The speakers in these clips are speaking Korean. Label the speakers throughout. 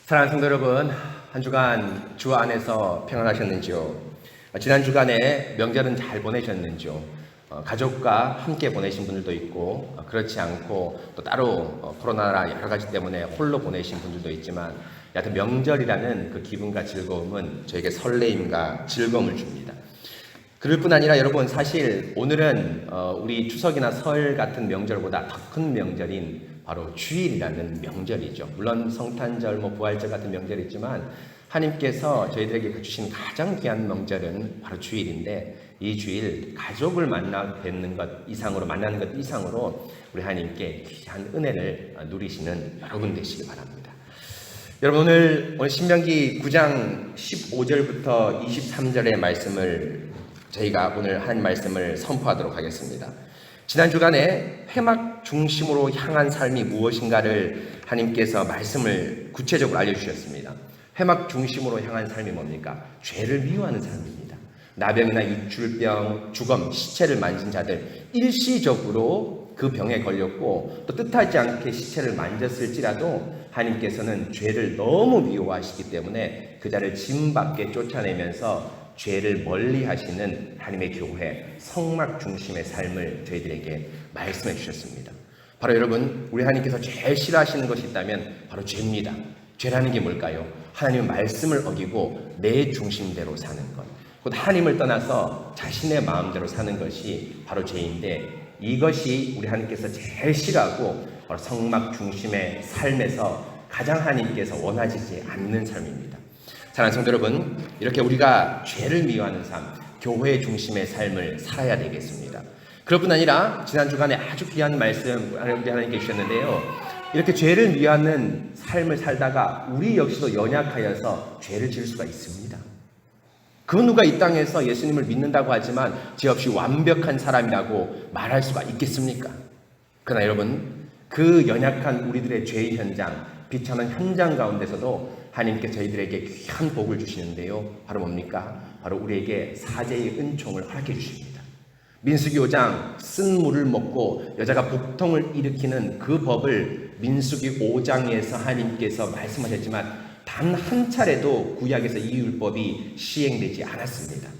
Speaker 1: 사랑하는 성도 여러분, 한 주간 주 안에서 평안하셨는지요? 지난 주간에 명절은 잘 보내셨는지요? 가족과 함께 보내신 분들도 있고 그렇지 않고 또 따로 코로나나 여러 가지 때문에 홀로 보내신 분들도 있지만 여하튼 명절이라는 그 기분과 즐거움은 저에게 설레임과 즐거움을 줍니다. 그럴 뿐 아니라 여러분, 사실 오늘은 우리 추석이나 설 같은 명절보다 더 큰 명절인 바로 주일이라는 명절이죠. 물론 성탄절, 부활절 같은 명절이 있지만 하나님께서 저희들에게 주신 가장 귀한 명절은 바로 주일인데, 이 주일 가족을 만나는 것 이상으로 우리 하나님께 귀한 은혜를 누리시는 여러분 되시기 바랍니다. 여러분, 오늘 신명기 9장 15절부터 23절의 말씀을 저희가 오늘 한 말씀을 선포하도록 하겠습니다. 지난 주간에 회막 중심으로 향한 삶이 무엇인가를 하나님께서 말씀을 구체적으로 알려주셨습니다. 회막 중심으로 향한 삶이 뭡니까? 죄를 미워하는 삶입니다. 나병이나 유출병, 주검, 시체를 만진 자들, 일시적으로 그 병에 걸렸고 또 뜻하지 않게 시체를 만졌을지라도 하나님께서는 죄를 너무 미워하시기 때문에 그 자를 짐 밖에 쫓아내면서 죄를 멀리 하시는 하나님의 교회, 성막 중심의 삶을 저희들에게 말씀해 주셨습니다. 바로 여러분, 우리 하나님께서 제일 싫어하시는 것이 있다면 바로 죄입니다. 죄라는 게 뭘까요? 하나님의 말씀을 어기고 내 중심대로 사는 것, 곧 하나님을 떠나서 자신의 마음대로 사는 것이 바로 죄인데, 이것이 우리 하나님께서 제일 싫어하고 바로 성막 중심의 삶에서 가장 하나님께서 원하시지 않는 삶입니다. 사랑하는 성도 여러분, 이렇게 우리가 죄를 미워하는 삶, 교회 중심의 삶을 살아야 되겠습니다. 그럴 뿐 아니라 지난 주간에 아주 귀한 말씀 우리 하나님께 주셨는데요, 이렇게 죄를 미워하는 삶을 살다가 우리 역시도 연약하여서 죄를 지을 수가 있습니다. 그 누가 이 땅에서 예수님을 믿는다고 하지만 죄 없이 완벽한 사람이라고 말할 수가 있겠습니까? 그러나 여러분, 그 연약한 우리들의 죄의 현장, 비참한 현장 가운데서도 하나님께 저희들에게 귀한 복을 주시는데요, 바로 뭡니까? 바로 우리에게 사죄의 은총을 허락해 주십니다. 민수기 5장 쓴 물을 먹고 여자가 복통을 일으키는 그 법을 민수기 5장에서 하나님께서 말씀하셨지만 단 한 차례도 구약에서 이 율법이 시행되지 않았습니다.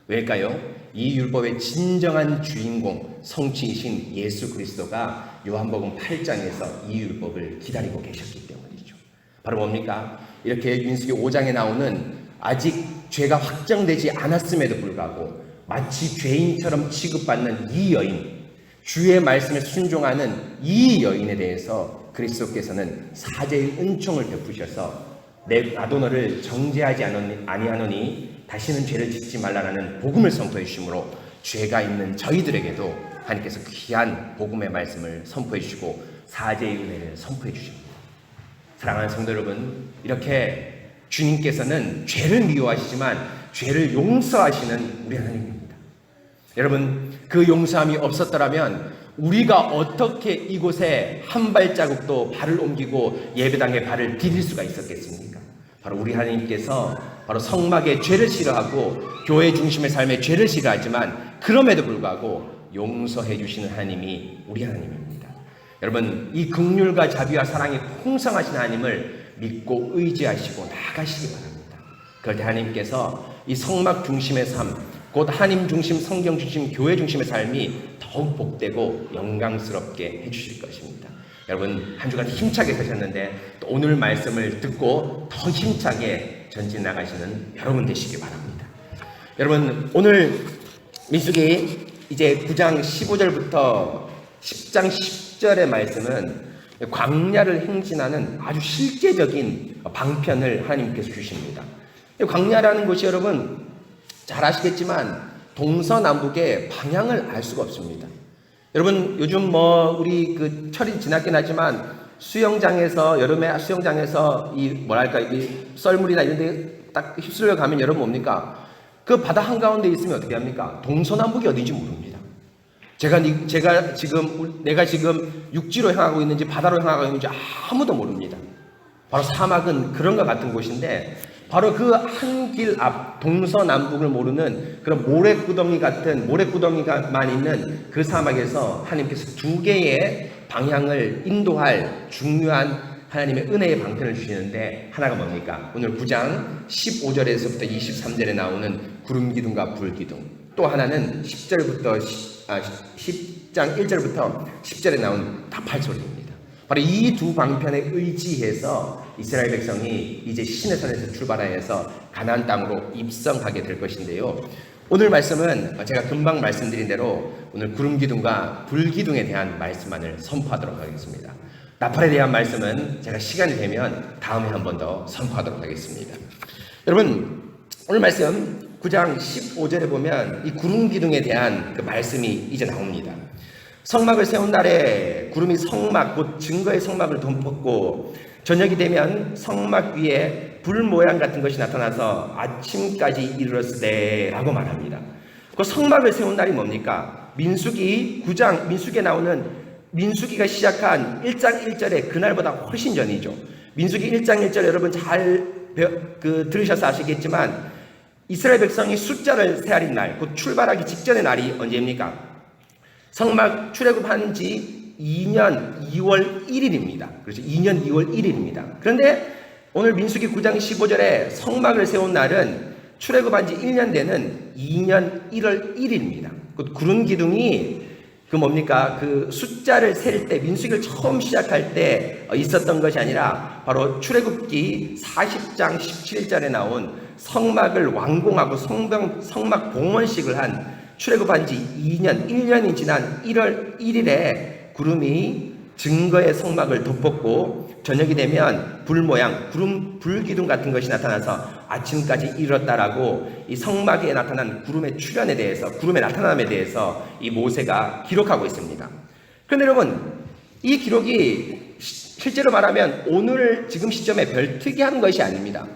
Speaker 1: 왜일까요? 이 율법의 진정한 주인공, 성취이신 예수 그리스도가 요한복음 8장에서 이 율법을 기다리고 계셨기 때문이죠. 바로 뭡니까? 이렇게 민수기 5장에 나오는 아직 죄가 확정되지 않았음에도 불구하고 마치 죄인처럼 취급받는 이 여인, 주의 말씀에 순종하는 이 여인에 대해서 그리스도께서는 사죄의 은총을 베푸셔서 나도 너를 정죄하지 아니하노니 다시는 죄를 짓지 말라라는 복음을 선포해 주심으로 죄가 있는 저희들에게도 하나님께서 귀한 복음의 말씀을 선포해 주시고 사죄의 은혜를 선포해 주십니다. 사랑하는 성도 여러분, 이렇게 주님께서는 죄를 미워하시지만 죄를 용서하시는 우리 하나님입니다. 여러분, 그 용서함이 없었더라면 우리가 어떻게 이곳에 한 발자국도 발을 옮기고 예배당에 발을 디딜 수가 있었겠습니까? 바로 우리 하나님께서 바로 성막의 죄를 싫어하고 교회 중심의 삶의 죄를 싫어하지만 그럼에도 불구하고 용서해 주시는 하나님이 우리 하나님입니다. 여러분, 이 긍휼과 자비와 사랑이 풍성하신 하나님을 믿고 의지하시고 나아가시기 바랍니다. 그럴 때 하나님께서 이 성막 중심의 삶, 곧 하나님 중심, 성경 중심, 교회 중심의 삶이 더욱 복되고 영광스럽게 해주실 것입니다. 여러분, 한 주간 힘차게 사셨는데 또 오늘 말씀을 듣고 더 힘차게 전진 나가시는 여러분 되시기 바랍니다. 여러분, 오늘 민수기 이제 9장 15절부터 10장 10절의 말씀은 광야를 행진하는 아주 실제적인 방편을 하나님께서 주십니다. 광야라는 것이 여러분 잘 아시겠지만 동서남북의 방향을 알 수가 없습니다. 여러분, 요즘 우리 그 철이 지났긴 하지만 수영장에서, 여름에 수영장에서 이 썰물이나 이런 데 딱 휩쓸려 가면 여러분 뭡니까? 그 바다 한가운데 있으면 어떻게 합니까? 동서남북이 어딘지 모릅니다. 내가 지금 육지로 향하고 있는지 바다로 향하고 있는지 아무도 모릅니다. 바로 사막은 그런 것 같은 곳인데, 바로 그 한 길 앞 동서남북을 모르는 그런 모래구덩이가만 있는 그 사막에서 하나님께서 두 개의 방향을 인도할 중요한 하나님의 은혜의 방편을 주시는데 하나가 뭡니까? 오늘 9장 15절에서부터 23절에 나오는 구름 기둥과 불 기둥. 또 하나는 10장 1절부터 10절에 나온 나팔 소리입니다. 바로 이 두 방편에 의지해서 이스라엘 백성이 이제 시내산에서 출발하여서 가나안 땅으로 입성하게 될 것인데요. 오늘 말씀은 제가 금방 말씀드린 대로 오늘 구름 기둥과 불 기둥에 대한 말씀만을 선포하도록 하겠습니다. 나팔에 대한 말씀은 제가 시간이 되면 다음에 한 번 더 선포하도록 하겠습니다. 여러분, 오늘 말씀 9장 15절에 보면 이 구름 기둥에 대한 그 말씀이 이제 나옵니다. 성막을 세운 날에 구름이 성막 곧 증거의 성막을 덮었고 저녁이 되면 성막 위에 불 모양 같은 것이 나타나서 아침까지 이르렀으되 라고 말합니다. 그 성막을 세운 날이 뭡니까? 민수기 9장 민수기에 나오는 민수기가 시작한 1장 1절에 그날보다 훨씬 전이죠. 민수기 1장 1절 여러분 잘 들으셔서 아시겠지만 이스라엘 백성이 숫자를 세알인 날, 곧 출발하기 직전의 날이 언제입니까? 성막 출애굽한 지 2년 2월 1일입니다. 그렇죠. 2년 2월 1일입니다. 그런데 오늘 민수기 9장 15절에 성막을 세운 날은 출애굽한 지 1년 되는 2년 1월 1일입니다. 그 구름 기둥이 그 숫자를 셀 때 민수기를 처음 시작할 때 있었던 것이 아니라 바로 출애굽기 40장 17절에 나온 성막을 완공하고 성막 봉헌식을 한 출애굽한 지 1년이 지난 1월 1일에 구름이 증거의 성막을 덮었고 저녁이 되면 불 모양 불 기둥 같은 것이 나타나서 아침까지 이뤘다라고 이 성막에 나타난 구름의 출현에 대해서 구름의 나타남에 대해서 이 모세가 기록하고 있습니다. 그런데 여러분 이 기록이 실제로 말하면 오늘 지금 시점에 별 특이한 것이 아닙니다.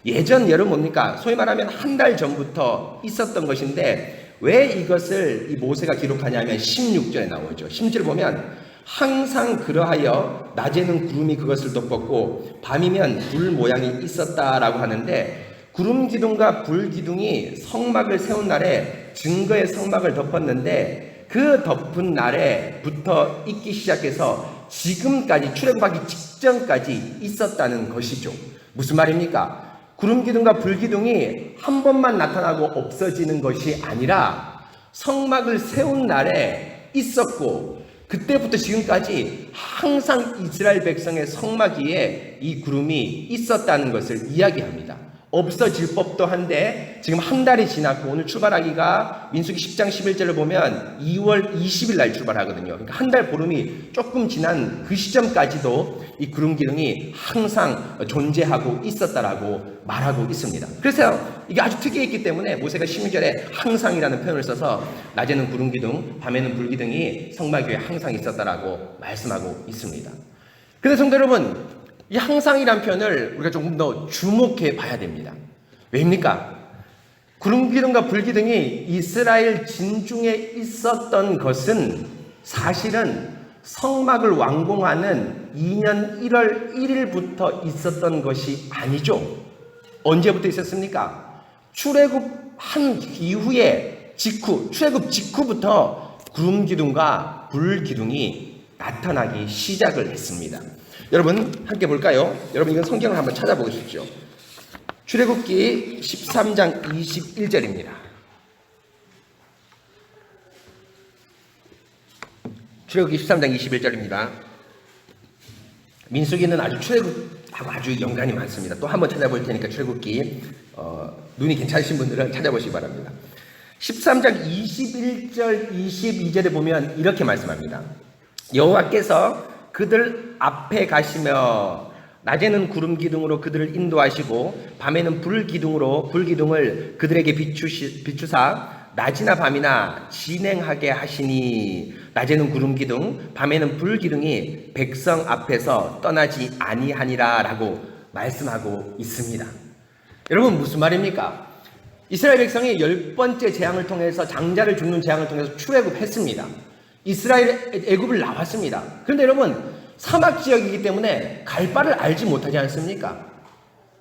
Speaker 1: 예전 여러분 뭡니까? 소위 말하면 한 달 전부터 있었던 것인데 왜 이것을 이 모세가 기록하냐면 16절에 나오죠. 16절 보면 항상 그러하여 낮에는 구름이 그것을 덮었고 밤이면 불 모양이 있었다라고 하는데 구름 기둥과 불 기둥이 성막을 세운 날에 증거의 성막을 덮었는데 그 덮은 날에부터 있기 시작해서 지금까지 출애굽하기 직전까지 있었다는 것이죠. 무슨 말입니까? 구름 기둥과 불 기둥이 한 번만 나타나고 없어지는 것이 아니라 성막을 세운 날에 있었고 그때부터 지금까지 항상 이스라엘 백성의 성막 위에 이 구름이 있었다는 것을 이야기합니다. 없어질 법도 한데 지금 한 달이 지났고 오늘 출발하기가 민수기 10장 11절을 보면 2월 20일 날 출발하거든요. 그러니까 한 달 보름이 조금 지난 그 시점까지도 이 구름 기둥이 항상 존재하고 있었다라고 말하고 있습니다. 그래서 이게 아주 특이했기 때문에 모세가 16절에 항상이라는 표현을 써서 낮에는 구름 기둥, 밤에는 불 기둥이 성막 위에 항상 있었다라고 말씀하고 있습니다. 그런데 성도 여러분, 이 항상이란 표현을 우리가 조금 더 주목해 봐야 됩니다. 왜입니까? 구름 기둥과 불 기둥이 이스라엘 진중에 있었던 것은 사실은 성막을 완공하는 2년 1월 1일부터 있었던 것이 아니죠. 언제부터 있었습니까? 출애굽한 이후에 출애굽 직후부터 구름 기둥과 불 기둥이 나타나기 시작을 했습니다. 여러분 함께 볼까요? 여러분 이건 성경을 한번 찾아보십시오. 출애굽기 13장 21절입니다. 출애굽기 13장 21절입니다. 민수기는 아주 출애굽하고 아주 연관이 많습니다. 또 한번 찾아볼 테니까 출애굽기 눈이 괜찮으신 분들은 찾아보시기 바랍니다. 13장 21절 22절에 보면 이렇게 말씀합니다. 여호와께서 그들 앞에 가시며 낮에는 구름 기둥으로 그들을 인도하시고 밤에는 불 기둥을 그들에게 비추사 낮이나 밤이나 진행하게 하시니 낮에는 구름 기둥 밤에는 불 기둥이 백성 앞에서 떠나지 아니하니라 라고 말씀하고 있습니다. 여러분 무슨 말입니까? 이스라엘 백성이 10번째 재앙을 통해서 장자를 죽는 재앙을 통해서 출애굽했습니다. 이스라엘 애굽을 나왔습니다. 그런데 여러분 사막 지역이기 때문에 갈 바를 알지 못하지 않습니까?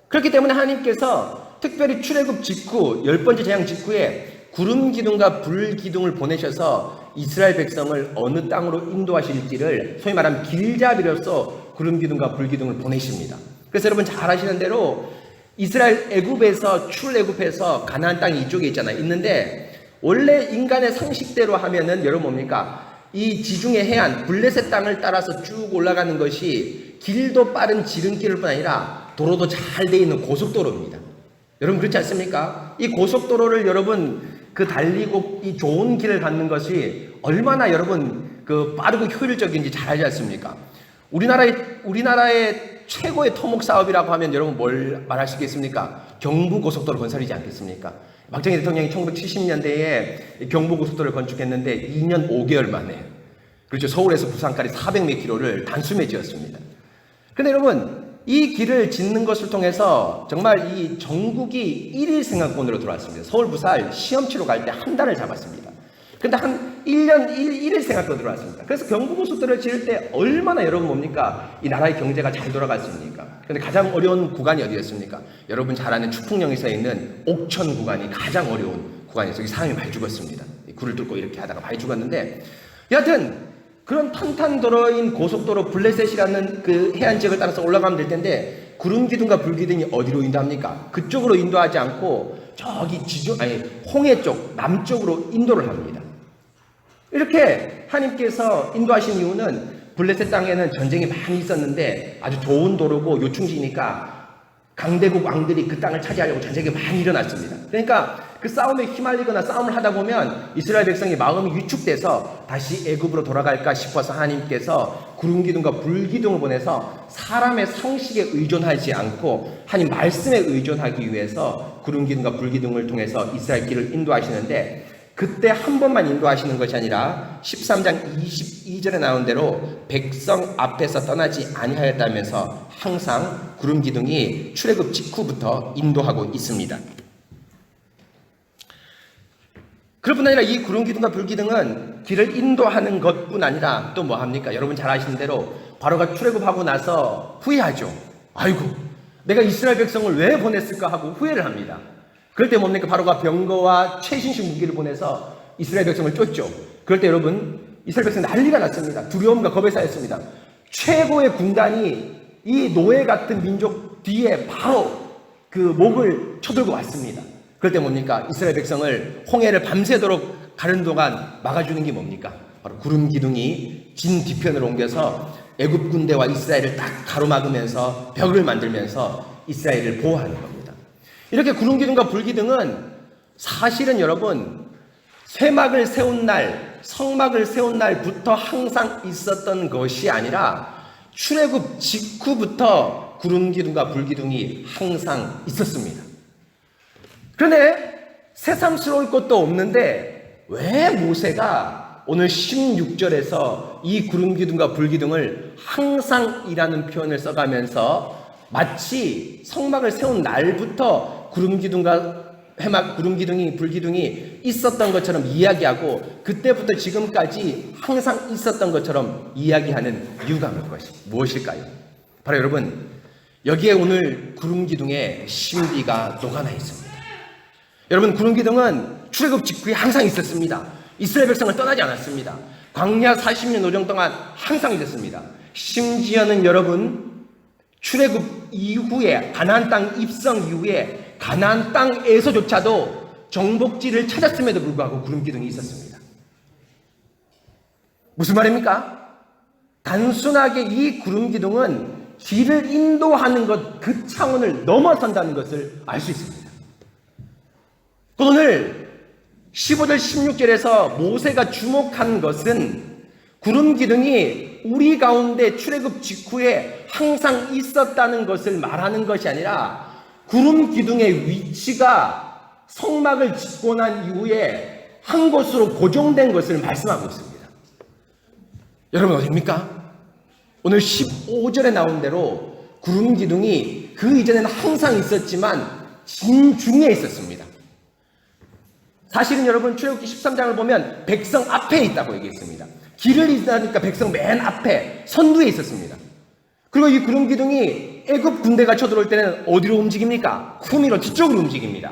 Speaker 1: 그렇기 때문에 하나님께서 특별히 출애굽 직후 10번째 재앙 직후에 구름 기둥과 불 기둥을 보내셔서 이스라엘 백성을 어느 땅으로 인도하실지를 소위 말하면 길잡이로서 구름 기둥과 불 기둥을 보내십니다. 그래서 여러분 잘 아시는 대로 이스라엘 애굽에서 출애굽해서 가나안 땅이 이쪽에 있잖아요. 있는데 원래 인간의 상식대로 하면은 여러분 뭡니까? 이 지중해 해안 블레셋 땅을 따라서 쭉 올라가는 것이 길도 빠른 지름길일 뿐 아니라 도로도 잘 돼 있는 고속도로입니다. 여러분 그렇지 않습니까? 이 고속도로를 여러분 그 달리고 이 좋은 길을 갖는 것이 얼마나 여러분 그 빠르고 효율적인지 잘 알지 않습니까? 우리나라의 최고의 토목 사업이라고 하면 여러분 뭘 말하시겠습니까? 경부고속도로 건설이지 않겠습니까? 박정희 대통령이 1970년대에 경부고속도로를 건축했는데 2년 5개월 만에, 그렇죠, 서울에서 부산까지 400몇 킬로를 단숨에 지었습니다. 그런데 여러분 이 길을 짓는 것을 통해서 정말 이 전국이 1일 생활권으로 들어왔습니다. 서울 부산 시험 치러 갈 때 한 달을 잡았습니다. 근데 한 1년 1일 생활권으로 들어왔습니다. 그래서 경부고속도로를 지을 때 얼마나 여러분 뭡니까? 이 나라의 경제가 잘 돌아갔습니까? 근데 가장 어려운 구간이 어디였습니까? 여러분 잘 아는 축풍령에서 있는 옥천 구간이 가장 어려운 구간이었어요. 여기 사람이 많이 죽었습니다. 굴을 뚫고 이렇게 하다가 많이 죽었는데, 여하튼 그런 탄탄도로인 고속도로 블레셋이라는 그 해안 지역을 따라서 올라가면 될 텐데 구름 기둥과 불 기둥이 어디로 인도합니까? 그쪽으로 인도하지 않고 저기 홍해 쪽 남쪽으로 인도를 합니다. 이렇게 하나님께서 인도하신 이유는 블레셋 땅에는 전쟁이 많이 있었는데 아주 좋은 도로고 요충지니까 강대국 왕들이 그 땅을 차지하려고 전쟁이 많이 일어났습니다. 그러니까 그 싸움에 휘말리거나 싸움을 하다 보면 이스라엘 백성이 마음이 위축돼서 다시 애굽으로 돌아갈까 싶어서 하나님께서 구름 기둥과 불 기둥을 보내서 사람의 상식에 의존하지 않고 하나님 말씀에 의존하기 위해서 구름 기둥과 불 기둥을 통해서 이스라엘 길을 인도하시는데, 그때 한 번만 인도하시는 것이 아니라 13장 22절에 나온 대로 백성 앞에서 떠나지 아니하였다면서 항상 구름 기둥이 출애굽 직후부터 인도하고 있습니다. 그럴 뿐 아니라 이 구름 기둥과 불 기둥은 길을 인도하는 것뿐 아니라 또 뭐 합니까? 여러분 잘 아시는 대로 바로가 출애굽하고 나서 후회하죠. 아이고, 내가 이스라엘 백성을 왜 보냈을까 하고 후회를 합니다. 그럴 때 뭡니까? 바로가 병거와 최신식 무기를 보내서 이스라엘 백성을 쫓죠. 그럴 때 여러분 이스라엘 백성 난리가 났습니다. 두려움과 겁에 쌓였습니다. 최고의 군단이 이 노예 같은 민족 뒤에 바로 그 목을 쳐들고 왔습니다. 그럴 때 뭡니까? 이스라엘 백성을 홍해를 밤새도록 가는 동안 막아주는 게 뭡니까? 바로 구름 기둥이 진 뒤편으로 옮겨서 애굽 군대와 이스라엘을 딱 가로막으면서 벽을 만들면서 이스라엘을 보호하는 겁니다. 이렇게 구름 기둥과 불 기둥은 사실은 여러분 쇠막을 세운 날, 성막을 세운 날부터 항상 있었던 것이 아니라 출애굽 직후부터 구름 기둥과 불 기둥이 항상 있었습니다. 그런데 새삼스러울 것도 없는데 왜 모세가 오늘 16절에서 이 구름 기둥과 불 기둥을 항상이라는 표현을 써가면서 마치 성막을 세운 날부터 구름 기둥과 구름 기둥이 불 기둥이 있었던 것처럼 이야기하고 그때부터 지금까지 항상 있었던 것처럼 이야기하는 이유가 무엇일까요? 바로 여러분 여기에 오늘 구름 기둥의 신비가 녹아나 있습니다. 여러분 구름 기둥은 출애굽 직후에 항상 있었습니다. 이스라엘 백성을 떠나지 않았습니다. 광야 40년 노정 동안 항상 있었습니다. 심지어는 여러분 출애굽 이후에 가나안 땅 입성 이후에 가나안 땅에서조차도 정복지를 찾았음에도 불구하고 구름 기둥이 있었습니다. 무슨 말입니까? 단순하게 이 구름 기둥은 길을 인도하는 것 그 차원을 넘어선다는 것을 알 수 있습니다. 오늘 15절 16절에서 모세가 주목한 것은 구름 기둥이 우리 가운데 출애굽 직후에 항상 있었다는 것을 말하는 것이 아니라 구름 기둥의 위치가 성막을 짓고 난 이후에 한 곳으로 고정된 것을 말씀하고 있습니다. 여러분 어디입니까? 오늘 15절에 나온 대로 구름 기둥이 그 이전에는 항상 있었지만 진중에 있었습니다. 사실은 여러분 출애굽기 13장을 보면 백성 앞에 있다고 얘기했습니다. 길을 인도하니까 백성 맨 앞에 선두에 있었습니다. 그리고 이 구름 기둥이 애굽 군대가 쳐들어올 때는 어디로 움직입니까? 후미로 뒤쪽으로 움직입니다.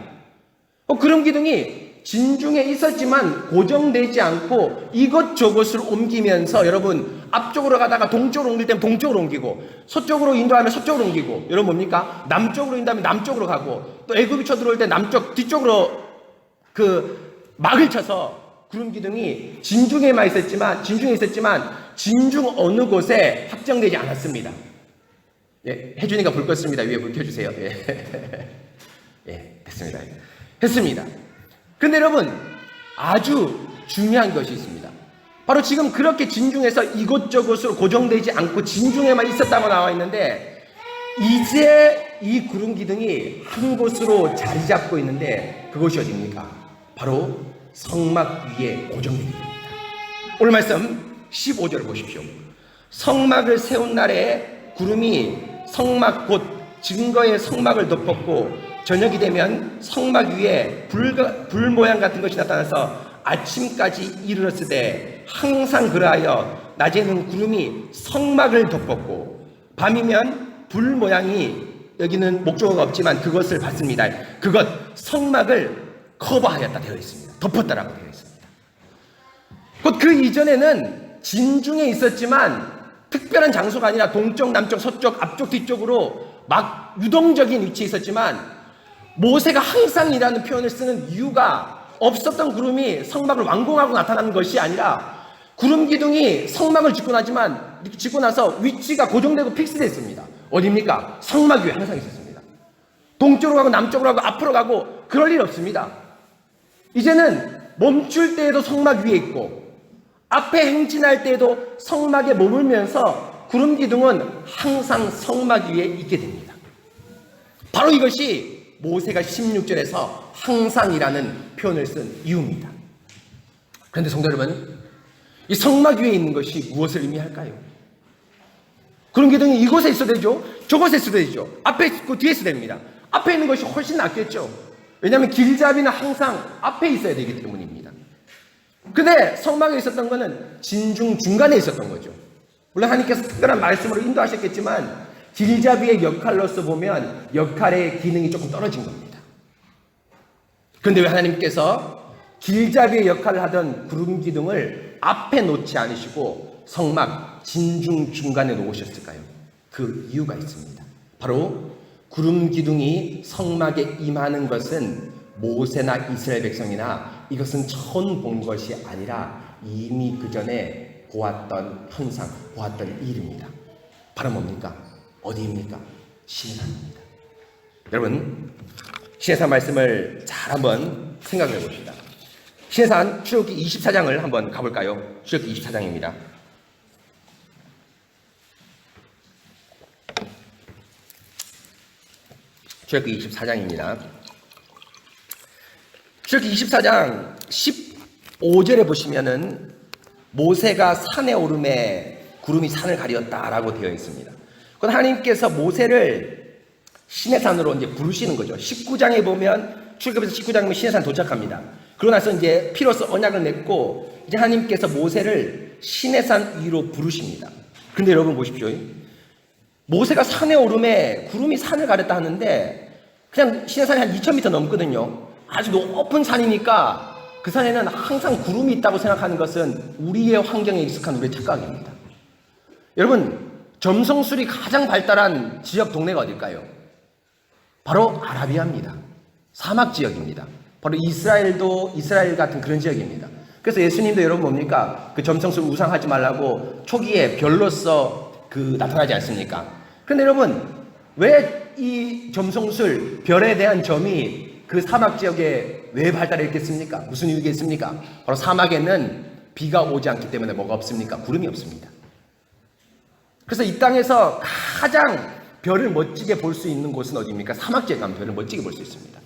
Speaker 1: 구름 기둥이 진중에 있었지만 고정되지 않고 이것저것을 옮기면서 여러분 앞쪽으로 가다가 동쪽으로 옮길 때는 동쪽으로 옮기고 서쪽으로 인도하면 서쪽으로 옮기고 여러분 뭡니까? 남쪽으로 인도하면 남쪽으로 가고 또 애굽이 쳐들어올 때 남쪽 뒤쪽으로 그 막을 쳐서 구름 기둥이 진중에 있었지만 진중 어느 곳에 확정되지 않았습니다. 예, 혜준이가 불 껐습니다. 위에 불 켜주세요. 예, 예, 됐습니다. 했습니다. 근데 여러분 아주 중요한 것이 있습니다. 바로 지금 그렇게 진중에서 이곳저곳으로 고정되지 않고 진중에만 있었다고 나와 있는데 이제 이 구름 기둥이 한 곳으로 자리 잡고 있는데 그곳이 어디입니까? 바로 성막 위에 고정되게 됩니다. 오늘 말씀 15절을 보십시오. 성막을 세운 날에 구름이 성막 곧 증거의 성막을 덮었고 저녁이 되면 성막 위에 불 모양 같은 것이 나타나서 아침까지 이르렀으되 항상 그러하여 낮에는 구름이 성막을 덮었고 밤이면 불 모양이 여기는 목조가 없지만 그것을 받습니다. 그것 성막을 커버하였다 되어 있습니다. 덮었다라고 되어 있습니다. 곧 그 이전에는 진중에 있었지만 특별한 장소가 아니라 동쪽, 남쪽, 서쪽, 앞쪽, 뒤쪽으로 막 유동적인 위치에 있었지만 모세가 항상이라는 표현을 쓰는 이유가 없었던 구름이 성막을 완공하고 나타나는 것이 아니라 구름 기둥이 성막을 짓고 나서 위치가 고정되고 픽스되어 있습니다. 어디입니까? 성막 위에 항상 있었습니다. 동쪽으로 가고 남쪽으로 가고 앞으로 가고 그럴 일 없습니다. 이제는 멈출 때에도 성막 위에 있고 앞에 행진할 때에도 성막에 머물면서 구름 기둥은 항상 성막 위에 있게 됩니다. 바로 이것이 모세가 16절에서 항상이라는 표현을 쓴 이유입니다. 그런데 성도 여러분, 이 성막 위에 있는 것이 무엇을 의미할까요? 구름 기둥이 이곳에 있어도 되죠. 저곳에 있어도 되죠. 앞에 있고 뒤에 있어도 됩니다. 앞에 있는 것이 훨씬 낫겠죠. 왜냐하면 길잡이는 항상 앞에 있어야 되기 때문입니다. 근데 성막에 있었던 것은 진중 중간에 있었던 거죠. 물론 하나님께서 특별한 말씀으로 인도하셨겠지만 길잡이의 역할로서 보면 역할의 기능이 조금 떨어진 겁니다. 그런데 왜 하나님께서 길잡이의 역할을 하던 구름 기둥을 앞에 놓지 않으시고 성막 진중 중간에 놓으셨을까요? 그 이유가 있습니다. 바로 구름 기둥이 성막에 임하는 것은 모세나 이스라엘 백성이나 이것은 처음 본 것이 아니라 이미 그 전에 보았던 현상, 보았던 일입니다. 바로 뭡니까? 어디입니까? 시내산입니다. 여러분, 시내산 말씀을 잘 한번 생각해 봅시다. 시내산 출애굽기 24장을 한번 가볼까요? 출애굽기 24장입니다. 출애굽기 24장입니다. 출애굽기 24장 15절에 보시면은 모세가 산에 오름에 구름이 산을 가리었다라고 되어 있습니다. 그건 하나님께서 모세를 시내산으로 이제 부르시는 거죠. 19장에 보면 출애굽에서 19장에 보면 시내산 도착합니다. 그러고 나서 이제 피로써 언약을 맺고 이제 하나님께서 모세를 시내산 위로 부르십니다. 근데 여러분 보십시오. 모세가 산에 오름에 구름이 산을 가렸다 하는데 그냥 시내산이 한 2000m 넘거든요. 아주 높은 산이니까 그 산에는 항상 구름이 있다고 생각하는 것은 우리의 환경에 익숙한 우리의 착각입니다. 여러분, 점성술이 가장 발달한 지역 동네가 어딜까요? 바로 아라비아입니다. 사막 지역입니다. 바로 이스라엘도 이스라엘 같은 그런 지역입니다. 그래서 예수님도 여러분 뭡니까? 그 점성술 우상하지 말라고 초기에 별로서 나타나지 않습니까? 그런데 여러분, 왜 이 점성술 별에 대한 점이 그 사막 지역에 왜 발달했겠습니까? 무슨 이유가 있습니까? 바로 사막에는 비가 오지 않기 때문에 뭐가 없습니까? 구름이 없습니다. 그래서 이 땅에서 가장 별을 멋지게 볼 수 있는 곳은 어디입니까? 사막 지역에 가면 별을 멋지게 볼 수 있습니다.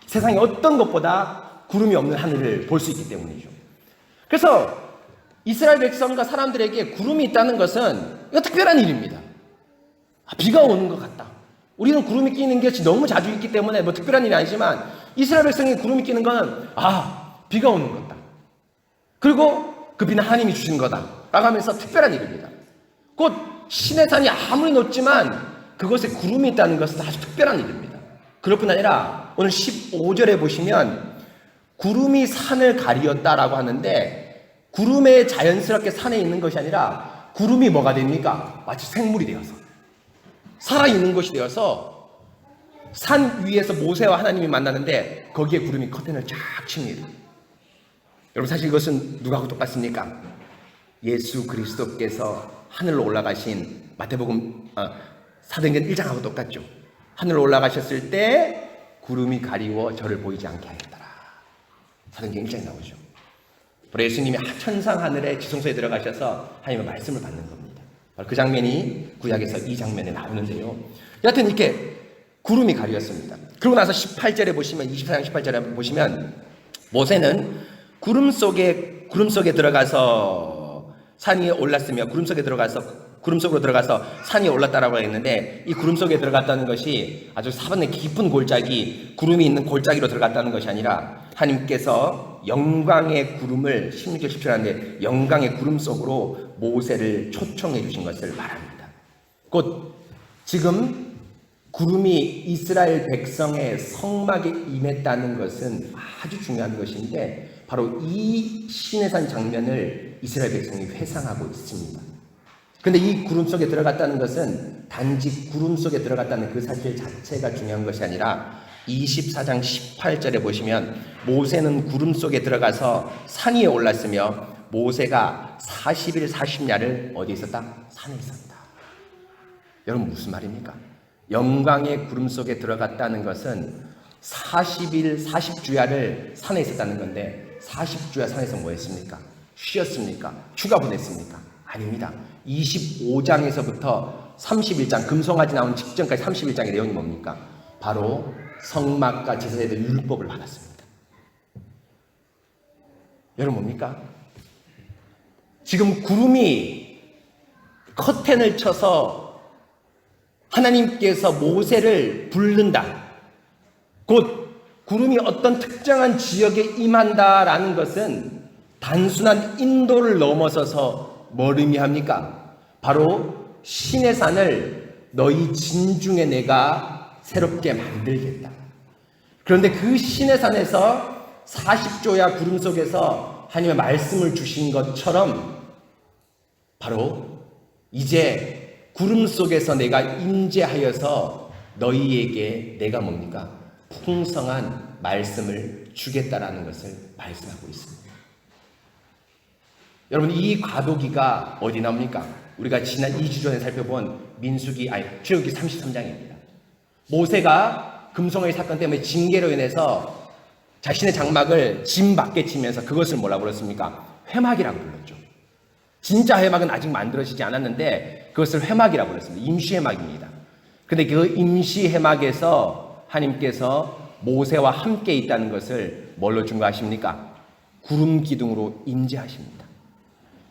Speaker 1: 세상에 어떤 것보다 구름이 없는 하늘을 볼 수 있기 때문이죠. 그래서 이스라엘 백성과 사람들에게 구름이 있다는 것은 이거 특별한 일입니다. 비가 오는 것 같다. 우리는 구름이 끼는 게 너무 자주 있기 때문에 뭐 특별한 일이 아니지만 이스라엘 백성이 구름이 끼는 건 비가 오는 거다. 그리고 그 비는 하나님이 주신 거다 라고 하면서 특별한 일입니다. 곧 시내산이 아무리 높지만 그것에 구름이 있다는 것은 아주 특별한 일입니다. 그럴 뿐 아니라 오늘 15절에 보시면 구름이 산을 가리었다라고 하는데 구름에 자연스럽게 산에 있는 것이 아니라 구름이 뭐가 됩니까? 마치 생물이 되어서 살아있는 것이 되어서 산 위에서 모세와 하나님이 만나는데 거기에 구름이 커튼을 쫙 칩니다. 여러분 사실 이것은 누구하고 똑같습니까? 예수 그리스도께서 하늘로 올라가신 마태복음 사도행전 1장하고 똑같죠. 하늘로 올라가셨을 때 구름이 가리워 저를 보이지 않게 하였더라. 사도행전 1장에 나오죠. 바로 예수님이 천상 하늘에 지성소에 들어가셔서 하나님의 말씀을 받는 겁니다. 바로 그 장면이 구약에서 이 장면에 나오는데요. 여하튼 이렇게 구름이 가리었습니다. 그러고 나서 18절에 보시면 24장 18절에 보시면 모세는 구름 속에 들어가서 산 위에 올랐으며 구름 속으로 들어가서 산 위에 올랐다라고 했는데 이 구름 속에 들어갔다는 것이 아주 사방에 깊은 골짜기, 구름이 있는 골짜기로 들어갔다는 것이 아니라 하나님께서 영광의 구름을 16절 17절 하는데 영광의 구름 속으로 모세를 초청해 주신 것을 말합니다. 곧 지금 구름이 이스라엘 백성의 성막에 임했다는 것은 아주 중요한 것인데 바로 이 시내산 장면을 이스라엘 백성이 회상하고 있습니다. 그런데 이 구름 속에 들어갔다는 것은 단지 구름 속에 들어갔다는 그 사실 자체가 중요한 것이 아니라 24장 18절에 보시면 모세는 구름 속에 들어가서 산 위에 올랐으며 모세가 40일 40야를 어디에 있었다? 산에 있었다. 여러분 무슨 말입니까? 영광의 구름 속에 들어갔다는 것은 40일 40주야를 산에 있었다는 건데 40주야 산에서 뭐 했습니까? 쉬었습니까? 휴가 보냈습니까? 아닙니다. 25장에서부터 31장 금송아지 나온 직전까지 31장의 내용이 뭡니까? 바로 성막과 제사에 대한 율법을 받았습니다. 여러분 뭡니까? 지금 구름이 커튼을 쳐서 하나님께서 모세를 부른다. 곧 구름이 어떤 특정한 지역에 임한다라는 것은 단순한 인도를 넘어서서 뭘 의미합니까? 바로 신의 산을 너희 진중에 내가 새롭게 만들겠다. 그런데 그 신의 산에서 40조야 구름 속에서 하나님의 말씀을 주신 것처럼 바로 이제 구름 속에서 내가 임재하여서 너희에게 내가 뭡니까? 풍성한 말씀을 주겠다라는 것을 말씀하고 있습니다. 여러분 이 과도기가 어디 나옵니까? 우리가 지난 2주 전에 살펴본 출애굽기 33장입니다. 모세가 금송아지 사건 때문에 징계로 인해서 자신의 장막을 짐 밖에 치면서 그것을 뭐라고 불렀습니까? 회막이라고 불렀죠. 진짜 회막은 아직 만들어지지 않았는데 그것을 회막이라고 불렀습니다. 임시 회막입니다. 근데 그 임시 회막에서 하나님께서 모세와 함께 있다는 것을 뭘로 증거하십니까? 구름 기둥으로 임재하십니다.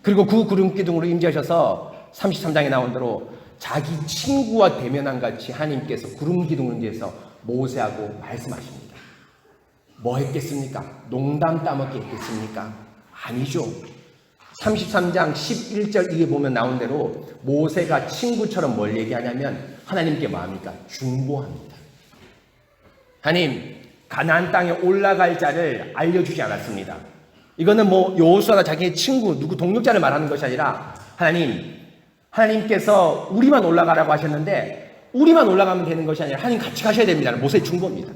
Speaker 1: 그리고 그 구름 기둥으로 임재하셔서 33장에 나온 대로 자기 친구와 대면한 같이 하나님께서 구름 기둥을 위해서 모세하고 말씀하십니다. 뭐 했겠습니까? 농담 따먹게 했겠습니까? 아니죠. 33장 11절 이게 보면 나온 대로 모세가 친구처럼 뭘 얘기하냐면 하나님께 뭐 합니까? 중보합니다. 하나님, 가나안 땅에 올라갈 자를 알려주지 않았습니다. 이거는 뭐 여호수아나 자기의 친구, 누구 동력자를 말하는 것이 아니라 하나님께서 우리만 올라가라고 하셨는데 우리만 올라가면 되는 것이 아니라 하나님 같이 가셔야 됩니다. 모세의 중보입니다.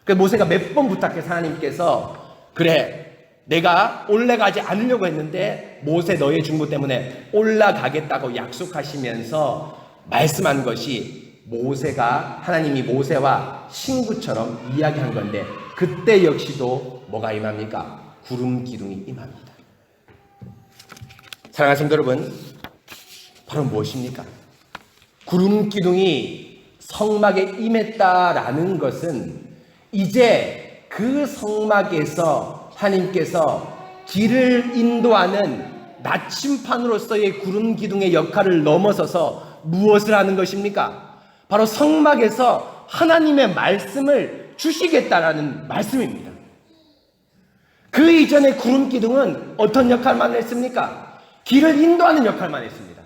Speaker 1: 그래서 모세가 몇 번 부탁해서 하나님께서 그래 내가 올라가지 않으려고 했는데 모세 너의 중보 때문에 올라가겠다고 약속하시면서 말씀한 것이 모세가 하나님이 모세와 친구처럼 이야기한 건데 그때 역시도 뭐가 임합니까? 구름 기둥이 임합니다. 사랑하는 성도 여러분, 바로 무엇입니까? 구름 기둥이 성막에 임했다라는 것은 이제 그 성막에서 하나님께서 길을 인도하는 나침판으로서의 구름 기둥의 역할을 넘어서서 무엇을 하는 것입니까? 바로 성막에서 하나님의 말씀을 주시겠다라는 말씀입니다. 그 이전의 구름 기둥은 어떤 역할만 했습니까? 길을 인도하는 역할만 했습니다.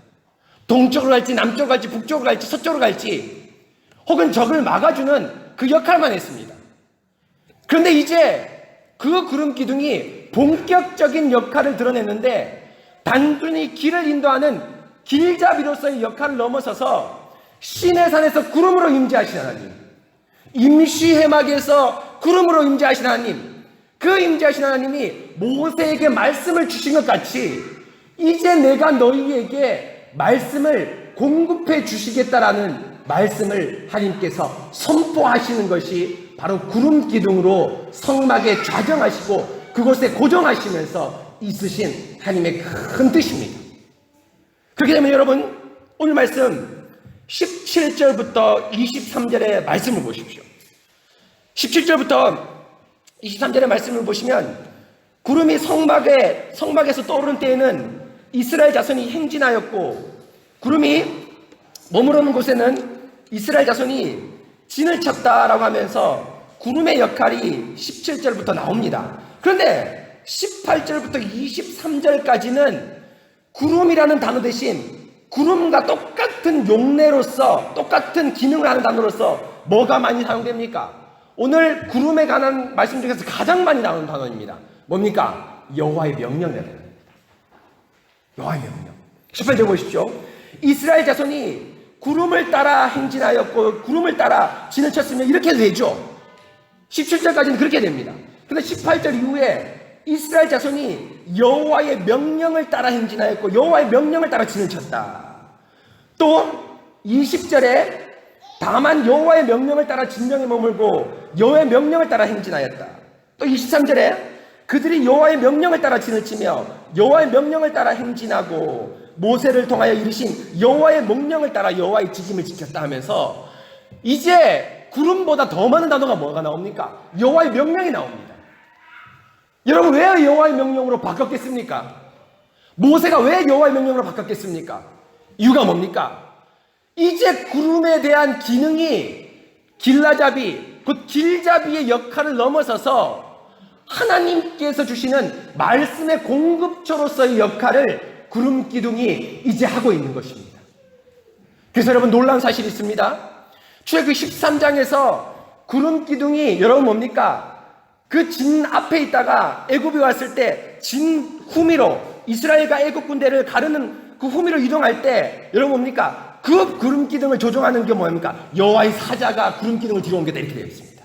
Speaker 1: 동쪽으로 갈지 남쪽으로 갈지 북쪽으로 갈지 서쪽으로 갈지 혹은 적을 막아주는 그 역할만 했습니다. 그런데 이제 그 구름 기둥이 본격적인 역할을 드러냈는데, 단순히 길을 인도하는 길잡이로서의 역할을 넘어서서 시내산에서 구름으로 임재하신 하나님, 임시 회막에서 구름으로 임재하신 하나님, 그 임재하신 하나님이 모세에게 말씀을 주신 것 같이 이제 내가 너희에게 말씀을 공급해 주시겠다라는 말씀을 하나님께서 선포하시는 것이 바로 구름 기둥으로 성막에 좌정하시고 그곳에 고정하시면서 있으신 하나님의 큰 뜻입니다. 그렇게 되면 여러분, 오늘 말씀 17절부터 23절의 말씀을 보십시오. 17절부터 23절의 말씀을 보시면, 구름이 성막에서 떠오르는 때에는 이스라엘 자손이 행진하였고, 구름이 머무르는 곳에는 이스라엘 자손이 진을 쳤다라고 하면서 구름의 역할이 17절부터 나옵니다. 그런데 18절부터 23절까지는 구름이라는 단어 대신 구름과 똑같은 용례로서, 똑같은 기능을 하는 단어로서 뭐가 많이 사용됩니까? 오늘 구름에 관한 말씀 중에서 가장 많이 나오는 단어입니다. 뭡니까? 여호와의 명령이라는 겁니다. 여호와의 명령. 18절 보십시오. 이스라엘 자손이 구름을 따라 행진하였고 구름을 따라 진을 쳤으면 이렇게 되죠. 17절까지는 그렇게 됩니다. 그런데 18절 이후에 이스라엘 자손이 여호와의 명령을 따라 행진하였고 여호와의 명령을 따라 진을 쳤다. 또 20절에 다만 여호와의 명령을 따라 진명에 머물고 여호와의 명령을 따라 행진하였다. 또 23절에 그들이 여호와의 명령을 따라 진을 치며 여호와의 명령을 따라 행진하고 모세를 통하여 이르신 여호와의 명령을 따라 여호와의 지킴을 지켰다 하면서, 이제 구름보다 더 많은 단어가 뭐가 나옵니까? 여호와의 명령이 나옵니다. 여러분, 왜 여호와의 명령으로 바꿨겠습니까? 모세가 왜 여호와의 명령으로 바꿨겠습니까? 이유가 뭡니까? 이제 구름에 대한 기능이 길라잡이, 곧 길잡이의 역할을 넘어서서 하나님께서 주시는 말씀의 공급처로서의 역할을 구름 기둥이 이제 하고 있는 것입니다. 그래서 여러분, 놀라운 사실이 있습니다. 출애굽기 13장에서 구름 기둥이 여러분 뭡니까? 그 진 앞에 있다가 애굽에 왔을 때 진 후미로 이스라엘과 애굽 군대를 가르는 그 후미로 이동할 때 여러분 뭡니까? 그 구름 기둥을 조종하는 게 뭡니까? 여호와의 사자가 구름 기둥을 뒤로 옮겼다, 이렇게 되어 있습니다.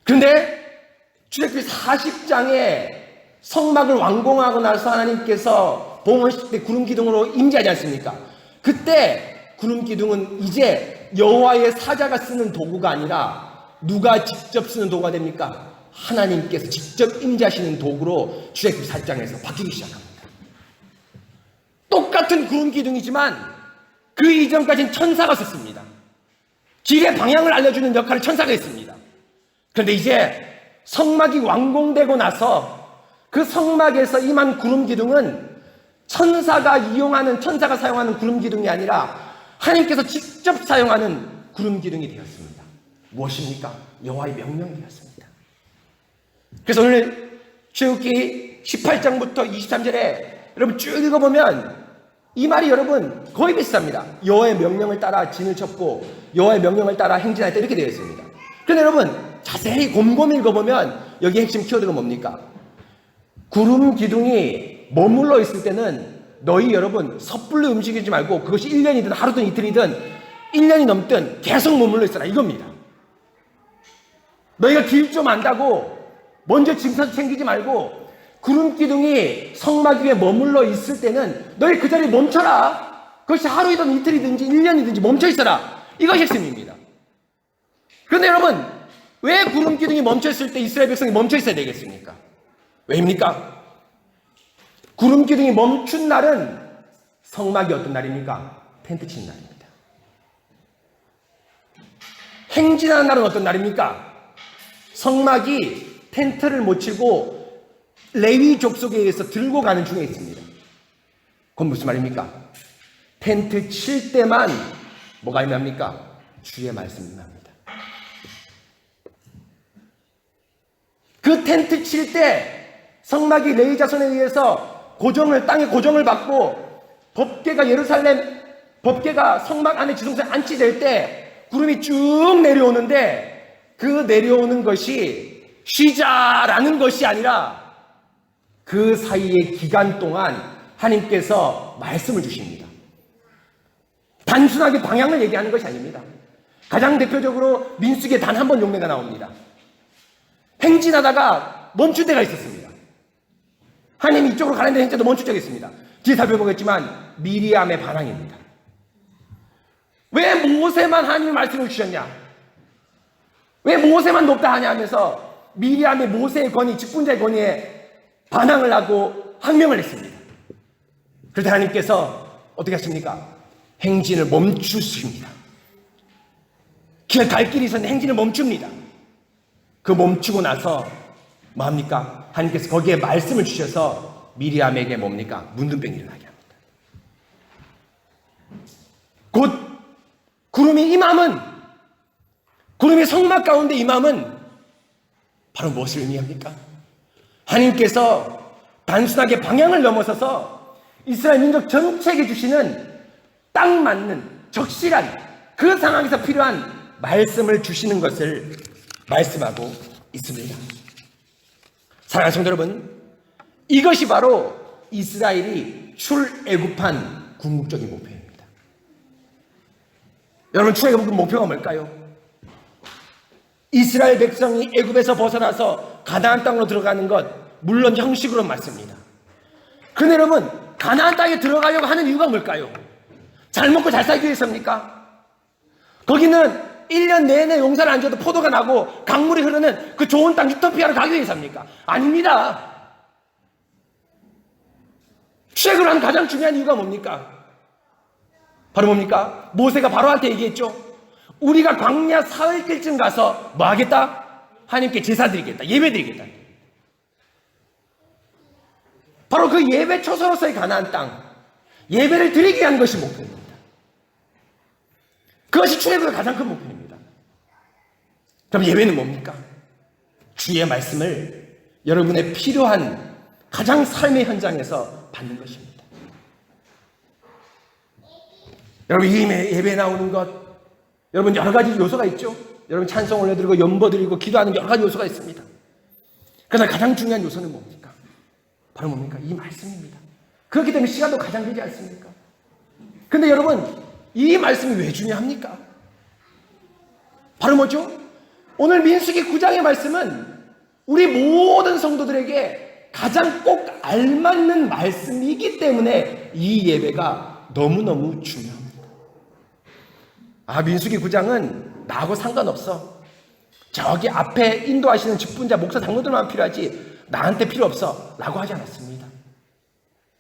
Speaker 1: 그런데 출애굽기 40장에 성막을 완공하고 나서 하나님께서 봉헌식 때 구름 기둥으로 임재하지 않습니까? 그때 구름 기둥은 이제 여호와의 사자가 쓰는 도구가 아니라 누가 직접 쓰는 도구가 됩니까? 하나님께서 직접 임재하시는 도구로 출애굽기 4장에서 바뀌기 시작합니다. 똑같은 구름 기둥이지만 그 이전까지는 천사가 썼습니다. 길의 방향을 알려주는 역할을 천사가 했습니다. 그런데 이제 성막이 완공되고 나서 그 성막에서 임한 구름 기둥은 천사가 사용하는 구름 기둥이 아니라 하나님께서 직접 사용하는 구름 기둥이 되었습니다. 무엇입니까? 여호와의 명령이 되었습니다. 그래서 오늘 출애굽기 18장부터 23절에 여러분 쭉 읽어보면 이 말이 여러분 거의 비슷합니다. 여호와의 명령을 따라 진을 쳤고 여호와의 명령을 따라 행진하였다, 이렇게 되어 있습니다. 그런데 여러분 자세히 곰곰이 읽어보면 여기 핵심 키워드가 뭡니까? 구름 기둥이 머물러 있을 때는 너희 여러분 섣불리 움직이지 말고 그것이 1년이든 하루든 이틀이든 1년이 넘든 계속 머물러 있어라, 이겁니다. 너희가 길 좀 안다고 먼저 짐 챙기지 말고 구름 기둥이 성막 위에 머물러 있을 때는 너희 그 자리에 멈춰라. 그것이 하루이든 이틀이든지 1년이든지 멈춰 있어라. 이것이 핵심입니다. 그런데 여러분, 왜 구름 기둥이 멈춰 있을 때 이스라엘 백성이 멈춰 있어야 되겠습니까? 왜입니까? 구름 기둥이 멈춘 날은 성막이 어떤 날입니까? 텐트 치는 날입니다. 행진하는 날은 어떤 날입니까? 성막이 텐트를 못 치고 레위 족속에 의해서 들고 가는 중에 있습니다. 그건 무슨 말입니까? 텐트 칠 때만 뭐가 임합니까? 주의 말씀이 임합니다. 그 텐트 칠 때 성막이 레위 자손에 의해서 땅에 고정을 받고 법궤가 성막 안에 지성소에 안치될 때 구름이 쭉 내려오는데 그 내려오는 것이 쉬자라는 것이 아니라 그 사이의 기간 동안 하나님께서 말씀을 주십니다. 단순하게 방향을 얘기하는 것이 아닙니다. 가장 대표적으로 민수기에 단 한 번 용례가 나옵니다. 행진하다가 멈출 때가 있었습니다. 하나님이 이쪽으로 가는데 행진도 멈출 때가 있습니다. 뒤에 살펴보겠지만 미리암의 반항입니다. 왜 모세만 하나님의 말씀을 주셨냐? 왜 모세만 높다 하냐 하면서 미리암의 모세의 권위, 직분자의 권위에 반항을 하고 항명을 했습니다. 그럴 때 하나님께서 어떻게 하십니까? 행진을 멈추십니다. 갈 길이 있었는데 행진을 멈춥니다. 그 멈추고 나서 뭐합니까? 하나님께서 거기에 말씀을 주셔서 미리암에게 뭡니까? 문둥병이 일어나게 합니다. 곧 구름이 임함은, 구름이 성막 가운데 임함은 바로 무엇을 의미합니까? 하나님께서 단순하게 방향을 넘어서서 이스라엘 민족 전체에게 주시는 딱 맞는 적실한 그 상황에서 필요한 말씀을 주시는 것을 말씀하고 있습니다. 사랑하는 성도 여러분, 이것이 바로 이스라엘이 출애굽한 궁극적인 목표입니다. 여러분, 출애굽의 목표가 뭘까요? 이스라엘 백성이 애굽에서 벗어나서 가나안 땅으로 들어가는 것, 물론 형식으로는 맞습니다. 그런데 여러분, 가나안 땅에 들어가려고 하는 이유가 뭘까요? 잘 먹고 잘 살기 위해서입니까? 거기는 1년 내내 용사를 안 줘도 포도가 나고 강물이 흐르는 그 좋은 땅 유토피아로 가기 위해서입니까? 아닙니다. 출애굽을 하는 가장 중요한 이유가 뭡니까? 바로 뭡니까? 모세가 바로한테 얘기했죠. 우리가 광야 사흘길쯤 가서 뭐 하겠다? 하나님께 제사 드리겠다. 예배 드리겠다. 바로 그 예배 초소로서의 가나안 땅, 예배를 드리기 위한 것이 목표입니다. 그것이 출애굽의 가장 큰 목표입니다. 그럼 예배는 뭡니까? 주의 말씀을 여러분의 필요한 가장 삶의 현장에서 받는 것입니다. 여러분, 이 예배에 나오는 것, 여러분 여러 가지 요소가 있죠. 여러분 찬송 올려드리고 연보드리고 기도하는 여러 가지 요소가 있습니다. 그러나 가장 중요한 요소는 뭡니까? 바로 뭡니까? 이 말씀입니다. 그렇기 때문에 시간도 가장 되지 않습니까? 근데 여러분, 이 말씀이 왜 중요합니까? 바로 뭐죠? 오늘 민수기 9장의 말씀은 우리 모든 성도들에게 가장 꼭 알맞는 말씀이기 때문에 이 예배가 너무너무 중요합니다. 민수기 9장은 나하고 상관없어. 저기 앞에 인도하시는 직분자, 목사, 장로들만 필요하지 나한테 필요 없어 라고 하지 않았습니다.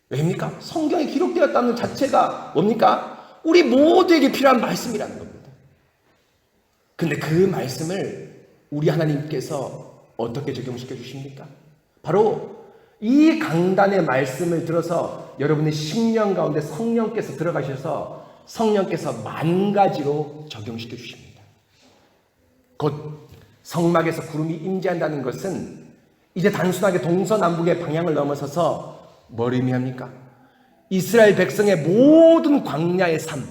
Speaker 1: 왜입니까? 성경에 기록되었다는 자체가 뭡니까? 우리 모두에게 필요한 말씀이라는 겁니다. 근데 그 말씀을 우리 하나님께서 어떻게 적용시켜 주십니까? 바로 이 강단의 말씀을 들어서 여러분의 심령 가운데 성령께서 들어가셔서 성령께서 만 가지로 적용시켜 주십니다. 곧 성막에서 구름이 임재한다는 것은 이제 단순하게 동서남북의 방향을 넘어서서 뭘 의미합니까? 이스라엘 백성의 모든 광야의 삶,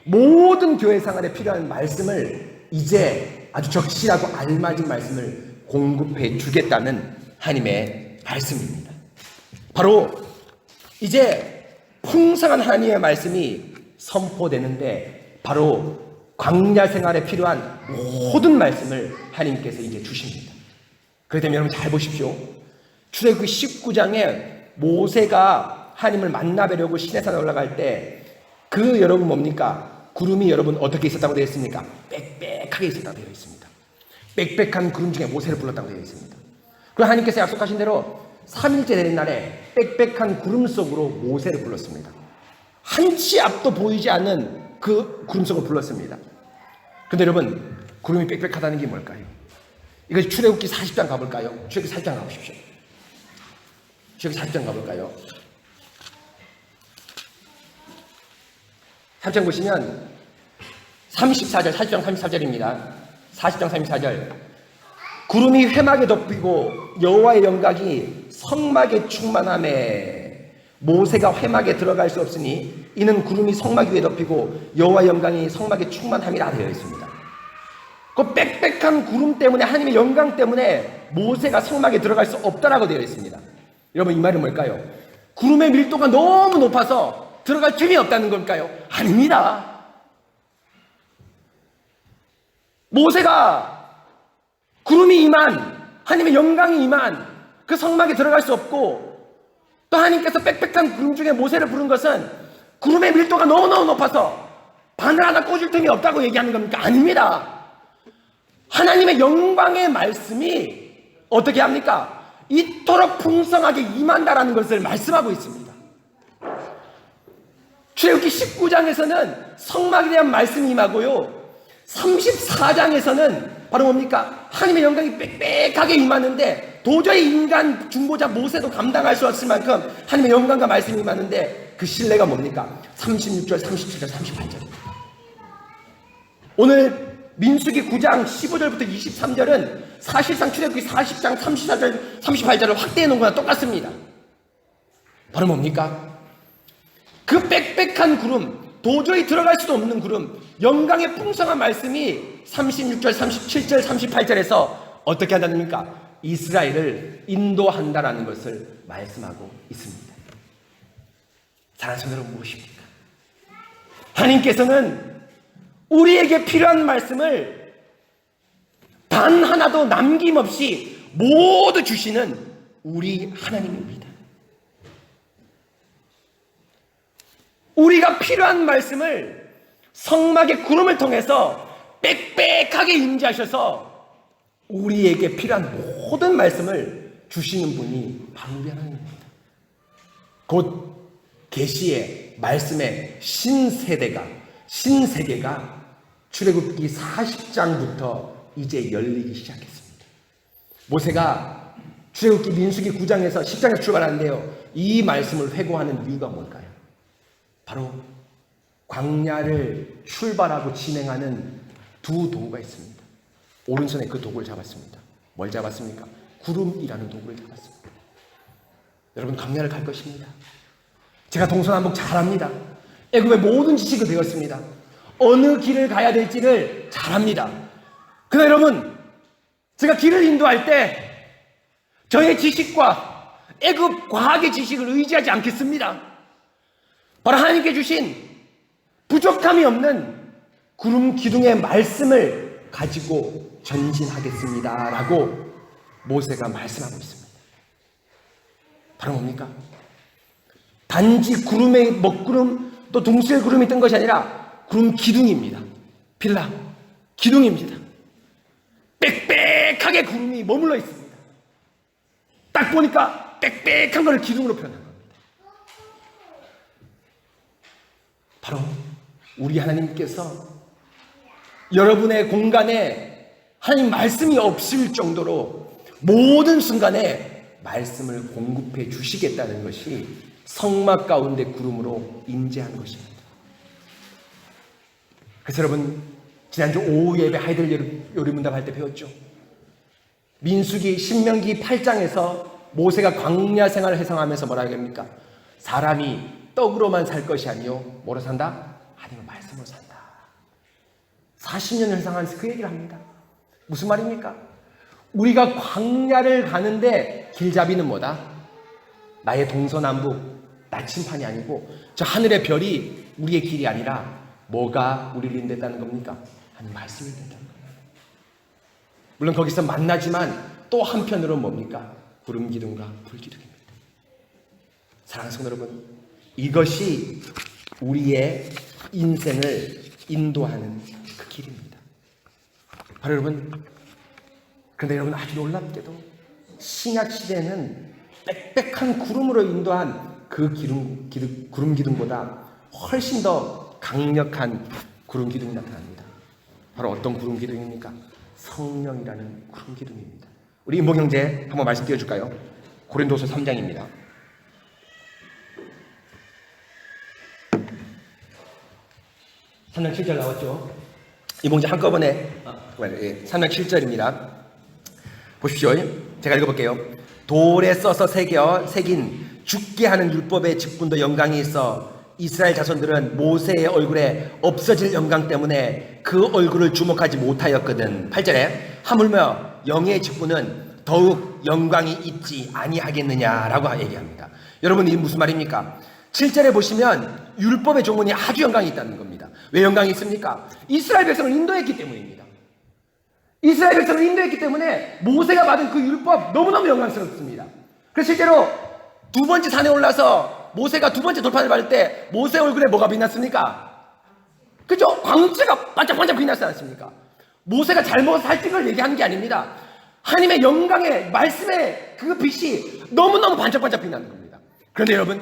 Speaker 1: 모든 교회 생활에 필요한 말씀을 이제 아주 적실하고 알맞은 말씀을 공급해 주겠다는 하나님의 말씀입니다. 바로 이제 풍성한 하나님의 말씀이 선포되는데 바로 광야 생활에 필요한 모든 말씀을 하나님께서 이제 주십니다. 그렇기 때문에 여러분 잘 보십시오. 출애굽기 19장에 모세가 하나님을 만나뵈려고 시내산에 올라갈 때 그 여러분 뭡니까? 구름이 여러분 어떻게 있었다고 되어 있습니까? 빽빽하게 있었다고 되어 있습니다. 빽빽한 구름 중에 모세를 불렀다고 되어 있습니다. 그리고 하나님께서 약속하신 대로 3일째 되는 날에 빽빽한 구름 속으로 모세를 불렀습니다. 한치 앞도 보이지 않는 그 구름 속으로 불렀습니다. 그런데 여러분, 구름이 빽빽하다는 게 뭘까요? 이것이 출애굽기 40장 가볼까요? 출애굽기 40장 가보십시오. 출애굽기 40장 가볼까요? 40장 보시면 34절, 40장 34절입니다. 40장 34절. 구름이 회막에 덮이고 여호와의 영광이 성막에 충만하매 모세가 회막에 들어갈 수 없으니 이는 구름이 성막 위에 덮이고 여호와의 영광이 성막에 충만함이라 되어 있습니다. 그 빽빽한 구름 때문에, 하나님의 영광 때문에 모세가 성막에 들어갈 수 없다라고 되어 있습니다. 여러분, 이 말은 뭘까요? 구름의 밀도가 너무 높아서 들어갈 틈이 없다는 걸까요? 아닙니다. 모세가 구름이 임한, 하나님의 영광이 임한 그 성막에 들어갈 수 없고, 또 하나님께서 빽빽한 구름 중에 모세를 부른 것은 구름의 밀도가 너무너무 높아서 바늘 하나 꽂을 틈이 없다고 얘기하는 겁니까? 아닙니다. 하나님의 영광의 말씀이 어떻게 합니까? 이토록 풍성하게 임한다라는 것을 말씀하고 있습니다. 출애굽기 19장에서는 성막에 대한 말씀이 임하고요, 34장에서는 바로 뭡니까? 하나님의 영광이 빽빽하게 임하는데 도저히 인간 중보자 모세도 감당할 수 없을 만큼 하나님의 영광과 말씀이 임하는데, 그 신뢰가 뭡니까? 36절, 37절, 38절입니다. 오늘 민수기 9장 15절부터 23절은 사실상 출애굽기 40장 34절, 38절을 확대해 놓은 거랑 똑같습니다. 바로 뭡니까? 그 빽빽한 구름, 도저히 들어갈 수도 없는 구름, 영광의 풍성한 말씀이 36절, 37절, 38절에서 어떻게 한다입니까? 이스라엘을 인도한다라는 것을 말씀하고 있습니다. 사랑하는 성도 여러분, 무엇입니까? 하나님께서는 우리에게 필요한 말씀을 단 하나도 남김없이 모두 주시는 우리 하나님입니다. 우리가 필요한 말씀을 성막의 구름을 통해서 빽빽하게 임재하셔서 우리에게 필요한 모든 말씀을 주시는 분이 바로 우리 하나님입니다. 곧 계시의 말씀의 신세대가, 신세계가 출애굽기 40장부터 이제 열리기 시작했습니다. 모세가 출애굽기 민수기 9장에서 10장에서 출발하는데요, 이 말씀을 회고하는 이유가 뭘까요? 바로 광야를 출발하고 진행하는 두 도구가 있습니다. 오른손에 그 도구를 잡았습니다. 뭘 잡았습니까? 구름이라는 도구를 잡았습니다. 여러분, 광야를 갈 것입니다. 제가 동서남북 잘 압니다. 애굽의 모든 지식을 배웠습니다. 어느 길을 가야 될지를 잘 압니다. 그러나 여러분, 제가 길을 인도할 때 저의 지식과 애굽 과학의 지식을 의지하지 않겠습니다. 바로 하나님께 주신 부족함이 없는 구름 기둥의 말씀을 가지고 전진하겠습니다 라고 모세가 말씀하고 있습니다. 바로 뭡니까? 단지 구름의 먹구름 또 둥실 구름이 뜬 것이 아니라 구름 기둥입니다. 빌라 기둥입니다. 빽빽하게 구름이 머물러 있습니다. 딱 보니까 빽빽한 것을 기둥으로 표현한 겁니다. 바로 우리 하나님께서 여러분의 공간에 하나님 말씀이 없을 정도로 모든 순간에 말씀을 공급해 주시겠다는 것이 성막 가운데 구름으로 임재한 것입니다. 그래서 여러분, 지난주 오후 예배 하이들 요리문답 할 때 배웠죠. 민수기 신명기 8장에서 모세가 광야 생활을 해상하면서 뭐라고 합니까? 사람이 떡으로만 살 것이 아니요 뭐로 산다? 하나님의 말씀으로 산다. 40년을 해상하면서 그 얘기를 합니다. 무슨 말입니까? 우리가 광야를 가는데 길잡이는 뭐다? 나의 동서남북 나침판이 아니고 저 하늘의 별이 우리의 길이 아니라 뭐가 우리를 인도했다는 겁니까? 하나님 말씀을 인도했다는 겁니다. 물론 거기서 만나지만 또 한편으로는 뭡니까? 구름 기둥과 불 기둥입니다. 사랑하는 성도 여러분, 이것이 우리의 인생을 인도하는 그 길입니다. 바로 여러분, 그런데 여러분, 아주 놀랍게도 신약 시대에는 빽빽한 구름으로 인도한 그 구름 기둥보다 훨씬 더 강력한 구름 기둥이 나타납니다. 바로 어떤 구름 기둥입니까? 성령이라는 구름 기둥입니다. 우리 인복 형제 한번 말씀 띄워줄까요? 고린도서 3장입니다. 3장 7절 나왔죠? 이봉지 한꺼번에 3장 7절입니다. 보십시오. 제가 읽어볼게요. 돌에 써서 새긴 죽게 하는 율법의 직분도 영광이 있어 이스라엘 자손들은 모세의 얼굴에 없어질 영광 때문에 그 얼굴을 주목하지 못하였거든. 8절에 하물며 영의 직분은 더욱 영광이 있지 아니하겠느냐라고 얘기합니다. 여러분, 이게 무슨 말입니까? 7절에 보시면 율법의 조문이 아주 영광이 있다는 겁니다. 왜 영광이 있습니까? 이스라엘 백성을 인도했기 때문입니다. 이스라엘 백성을 인도했기 때문에 모세가 받은 그 율법 너무너무 영광스럽습니다. 그래서 실제로 두 번째 산에 올라서 모세가 두 번째 돌판을 밟을 때 모세 얼굴에 뭐가 빛났습니까? 그죠? 광채가 반짝반짝 빛났지 않습니까? 모세가 잘 먹어서 살찐 걸 얘기하는 게 아닙니다. 하나님의 영광의 말씀의 그 빛이 너무너무 반짝반짝 빛나는 겁니다. 그런데 여러분,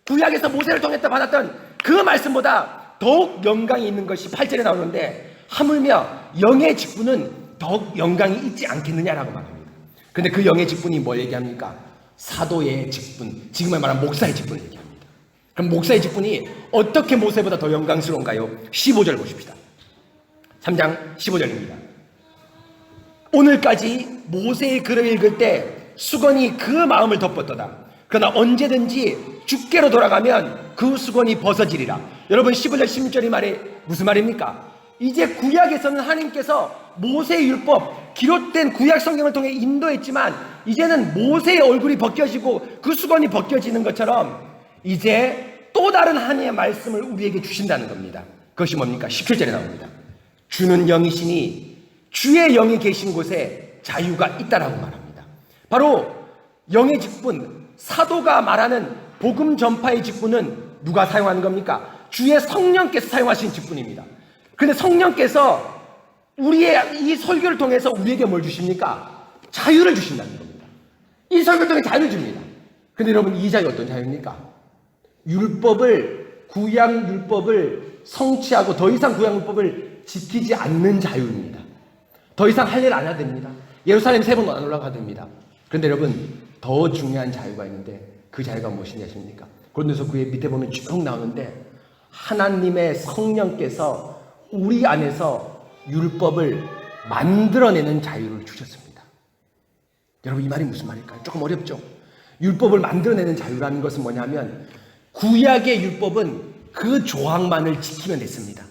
Speaker 1: 구약에서 모세를 통해 받았던 그 말씀보다 더욱 영광이 있는 것이 8절에 나오는데 하물며 영의 직분은 더욱 영광이 있지 않겠느냐라고 말합니다. 그런데 그 영의 직분이 뭘 얘기합니까? 사도의 직분, 지금에 말하는 목사의 직분을 얘기합니다. 그럼 목사의 직분이 어떻게 모세보다 더 영광스러운가요? 15절 보십시다. 3장 15절입니다. 오늘까지 모세의 글을 읽을 때 수건이 그 마음을 덮었도다. 그러나 언제든지 주께로 돌아가면 그 수건이 벗어지리라. 여러분, 15절 16절이 말이 무슨 말입니까? 이제 구약에서는 하나님께서 모세의 율법, 기록된 구약 성경을 통해 인도했지만 이제는 모세의 얼굴이 벗겨지고 그 수건이 벗겨지는 것처럼 이제 또 다른 하나님의 말씀을 우리에게 주신다는 겁니다. 그것이 뭡니까? 17절에 나옵니다. 주는 영이시니 주의 영이 계신 곳에 자유가 있다라고 말합니다. 바로 영의 직분, 사도가 말하는 복음 전파의 직분은 누가 사용하는 겁니까? 주의 성령께서 사용하신 직분입니다. 그런데 성령께서 우리의 이 설교를 통해서 우리에게 뭘 주십니까? 자유를 주신다는 겁니다. 이 설교를 통해 자유를 줍니다. 그런데 여러분, 이 자유 어떤 자유입니까? 구약 율법을 성취하고 더 이상 구약 율법을 지키지 않는 자유입니다. 더 이상 할 일 안 해야 됩니다. 예루살렘 3번 안 올라가야 됩니다. 그런데 여러분, 더 중요한 자유가 있는데 그 자유가 무엇인지 아십니까? 고린도서 9의 밑에 보면 쭉 나오는데 하나님의 성령께서 우리 안에서 율법을 만들어내는 자유를 주셨습니다. 여러분, 이 말이 무슨 말일까요? 조금 어렵죠? 율법을 만들어내는 자유라는 것은 뭐냐면 구약의 율법은 그 조항만을 지키면 됐습니다.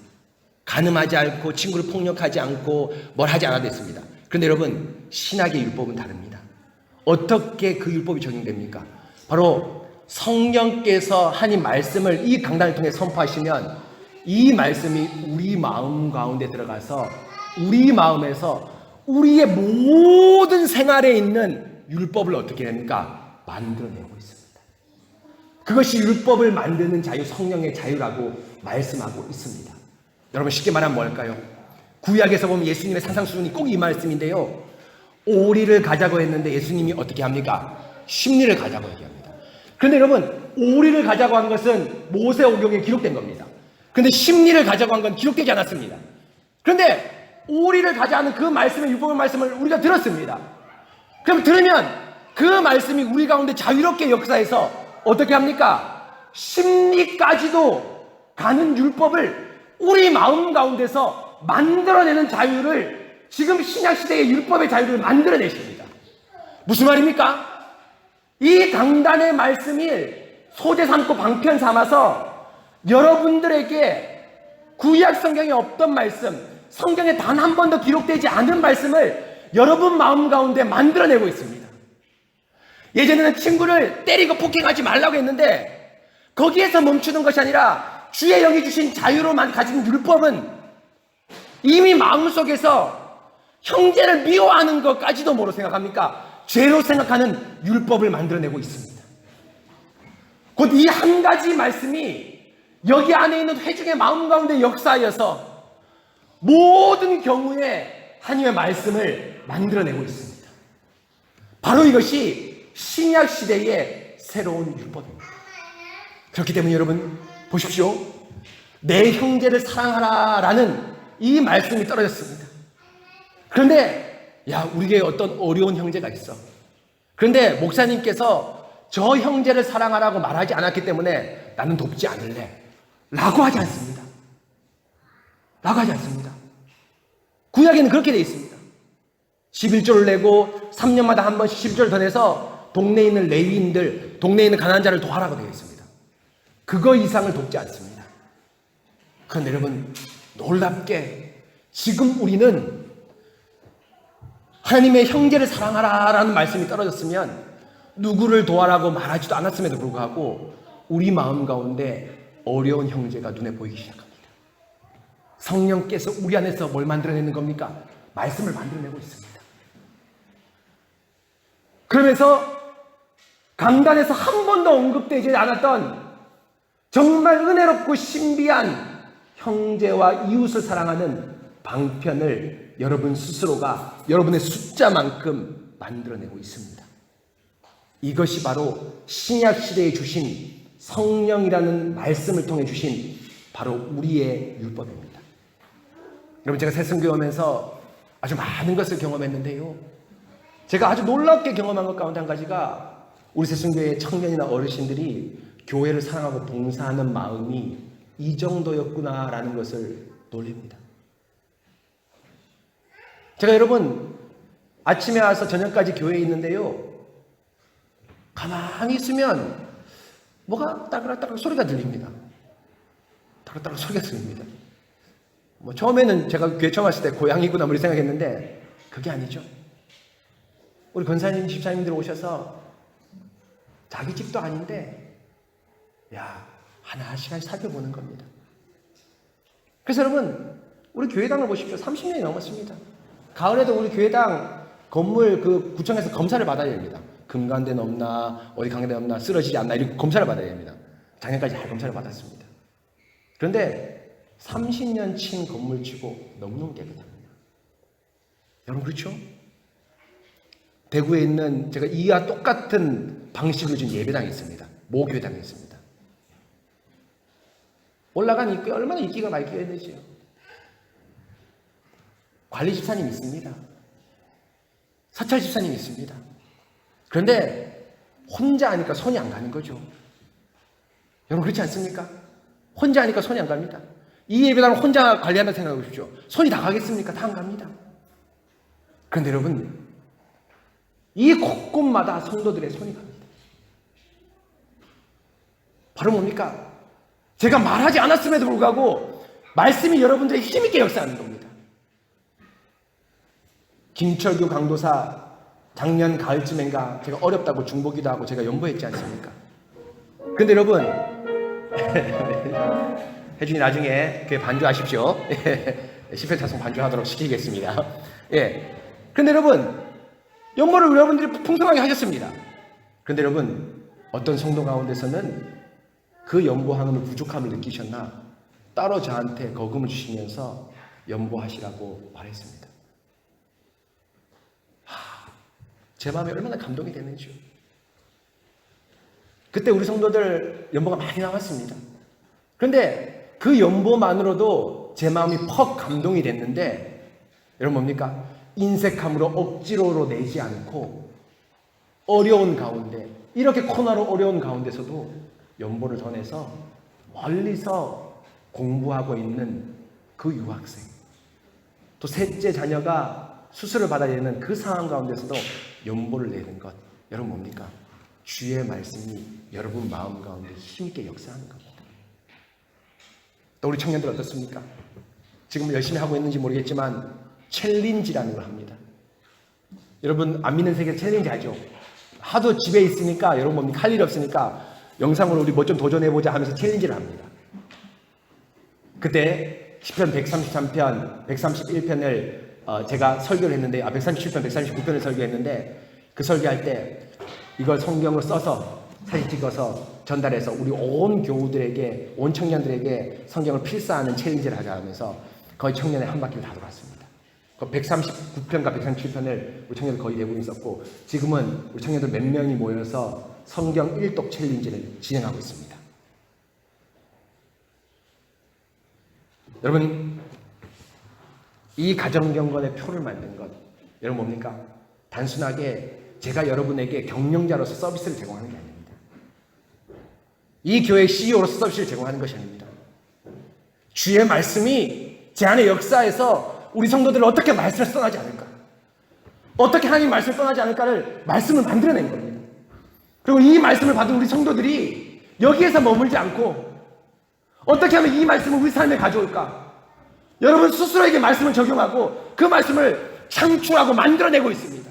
Speaker 1: 간음하지 않고 친구를 폭력하지 않고 뭘 하지 않아도 됐습니다. 그런데 여러분, 신학의 율법은 다릅니다. 어떻게 그 율법이 적용됩니까? 바로 성령께서 하나님 말씀을 이 강단을 통해 선포하시면 이 말씀이 우리 마음 가운데 들어가서 우리 마음에서 우리의 모든 생활에 있는 율법을 어떻게 합니까? 만들어내고 있습니다. 그것이 율법을 만드는 자유, 성령의 자유라고 말씀하고 있습니다. 여러분, 쉽게 말하면 뭘까요? 구약에서 보면 예수님의 산상수훈이 꼭 이 말씀인데요. 오리를 가자고 했는데 예수님이 어떻게 합니까? 십리를 가자고 얘기합니다. 그런데 여러분, 오리를 가자고 한 것은 모세오경에 기록된 겁니다. 그런데 십리를 가자고 한 건 기록되지 않았습니다. 그런데 오리를 가자는 그 말씀의 율법의 말씀을 우리가 들었습니다. 그럼 들으면 그 말씀이 우리 가운데 자유롭게 역사해서 어떻게 합니까? 십리까지도 가는 율법을 우리 마음 가운데서 만들어내는 자유를 지금 신약시대의 율법의 자유를 만들어내십니다. 무슨 말입니까? 이 강단의 말씀이 소재 삼고 방편 삼아서 여러분들에게 구약 성경에 없던 말씀, 성경에 단 한 번도 기록되지 않은 말씀을 여러분 마음 가운데 만들어내고 있습니다. 예전에는 친구를 때리고 폭행하지 말라고 했는데 거기에서 멈추는 것이 아니라 주의 영이 주신 자유로만 가진 율법은 이미 마음속에서 형제를 미워하는 것까지도 뭐로 생각합니까? 죄로 생각하는 율법을 만들어내고 있습니다. 곧 이 한 가지 말씀이 여기 안에 있는 회중의 마음 가운데 역사하여서 모든 경우에 하나님의 말씀을 만들어내고 있습니다. 바로 이것이 신약 시대의 새로운 율법입니다. 그렇기 때문에 여러분 보십시오. 내 형제를 사랑하라라는 이 말씀이 떨어졌습니다. 그런데 우리에게 어떤 어려운 형제가 있어. 그런데 목사님께서 저 형제를 사랑하라고 말하지 않았기 때문에 나는 돕지 않을래 라고 하지 않습니다. 구약에는 그렇게 되어 있습니다. 11조를 내고 3년마다 한 번씩 11조를 더 내서 동네에 있는 레위인들, 동네에 있는 가난한 자를 도와라고 되어 있습니다. 그거 이상을 돕지 않습니다. 그런데 여러분, 놀랍게 지금 우리는 하나님의 형제를 사랑하라라는 말씀이 떨어졌으면 누구를 도와라고 말하지도 않았음에도 불구하고 우리 마음 가운데 어려운 형제가 눈에 보이기 시작합니다. 성령께서 우리 안에서 뭘 만들어내는 겁니까? 말씀을 만들어내고 있습니다. 그러면서 강단에서 한 번도 언급되지 않았던 정말 은혜롭고 신비한 형제와 이웃을 사랑하는 방편을 여러분 스스로가 여러분의 숫자만큼 만들어내고 있습니다. 이것이 바로 신약시대에 주신 성령이라는 말씀을 통해 주신 바로 우리의 율법입니다. 여러분, 제가 새순교 오면서 아주 많은 것을 경험했는데요, 제가 아주 놀랍게 경험한 것 가운데 한 가지가 우리 새순교의 청년이나 어르신들이 교회를 사랑하고 봉사하는 마음이 이 정도였구나라는 것을 놀랍니다. 제가 여러분 아침에 와서 저녁까지 교회에 있는데요, 가만히 있으면 뭐가 따그락따그락 소리가 들립니다. 따그락따그락 소리가 들립니다. 처음에는 제가 교회 처음 왔을 때 고양이구나 이렇게 생각했는데 그게 아니죠. 우리 권사님, 집사님들 오셔서 자기 집도 아닌데 하나씩 살펴보는 겁니다. 그래서 여러분, 우리 교회당을 보십시오. 30년이 넘었습니다. 가을에도 우리 교회당 건물 구청에서 검사를 받아야 됩니다. 금간대는 없나, 어디 강대는 없나, 쓰러지지 않나, 이렇게 검사를 받아야 됩니다. 작년까지 다 검사를 받았습니다. 그런데 30년 친 건물치고 너무너무 깨끗합니다. 여러분, 그렇죠? 대구에 있는 제가 이와 똑같은 방식을 준 예배당이 있습니다. 모교회당이 있습니다. 올라간 입구에 얼마나 인기가 많이 되죠. 관리 집사님 있습니다. 사찰 집사님 있습니다. 그런데 혼자 하니까 손이 안 가는 거죠. 여러분, 그렇지 않습니까? 혼자 하니까 손이 안 갑니다. 이 예배당을 혼자 관리한다 생각해 보십시오. 손이 다 가겠습니까? 다 안 갑니다. 그런데 여러분, 이 곳곳마다 성도들의 손이 갑니다. 바로 뭡니까? 제가 말하지 않았음에도 불구하고 말씀이 여러분들의 힘있게 역사하는 겁니다. 김철규 강도사 작년 가을쯤인가 제가 어렵다고 중보기도 하고 제가 연보했지 않습니까? 근데 여러분, 혜준이 나중에 교회 반주하십시오. 10회 찬송 반주하도록 시키겠습니다. 그런데 여러분, 연보를 여러분들이 풍성하게 하셨습니다. 그런데 여러분, 어떤 성도 가운데서는 그 연보하는 부족함을 느끼셨나 따로 저한테 거금을 주시면서 연보하시라고 말했습니다. 제 마음에 얼마나 감동이 됐는지요. 그때 우리 성도들 연보가 많이 나왔습니다. 그런데 그 연보만으로도 제 마음이 퍽 감동이 됐는데, 여러분 뭡니까? 인색함으로 억지로로 내지 않고 어려운 가운데, 이렇게 코너로 어려운 가운데서도 연보를 전해서 멀리서 공부하고 있는 그 유학생, 또 셋째 자녀가 수술을 받아야 되는 그 상황 가운데서도 연보를 내는 것, 여러분 뭡니까? 주의 말씀이 여러분 마음 가운데 힘있게 역사하는 겁니다. 또 우리 청년들 어떻습니까? 지금 열심히 하고 있는지 모르겠지만 챌린지라는 걸 합니다. 여러분, 안 믿는 세계 챌린지 알죠? 하도 집에 있으니까 여러분 뭡니까? 할 일 없으니까 영상으로 우리 뭐 좀 도전해보자 하면서 챌린지를 합니다. 그때 시편 133편, 131편을 제가 설교를 했는데, 137편, 139편을 설교했는데, 그 설교할 때 이걸 성경을 써서 사진 찍어서 전달해서 우리 온 교우들에게, 온 청년들에게 성경을 필사하는 챌린지를 하자 하면서 거의 청년의 한 바퀴를 다 돌았습니다. 그 139편과 137편을 우리 청년들 거의 대부분 썼고, 지금은 우리 청년들 몇 명이 모여서 성경 1독 챌린지를 진행하고 있습니다. 여러분, 이 가정경건의 표를 만든 것, 여러분 뭡니까? 단순하게 제가 여러분에게 경영자로서 서비스를 제공하는 게 아닙니다. 이 교회 CEO로서 서비스를 제공하는 것이 아닙니다. 주의 말씀이 제 안의 역사에서 우리 성도들을 어떻게 말씀을 떠나지 않을까, 어떻게 하나님 말씀을 떠나지 않을까를 말씀을 만들어낸 겁니다. 그리고 이 말씀을 받은 우리 성도들이
Speaker 2: 여기에서 머물지 않고 어떻게 하면 이 말씀을 우리 삶에 가져올까? 여러분 스스로에게 말씀을 적용하고 그 말씀을 창출하고 만들어내고 있습니다.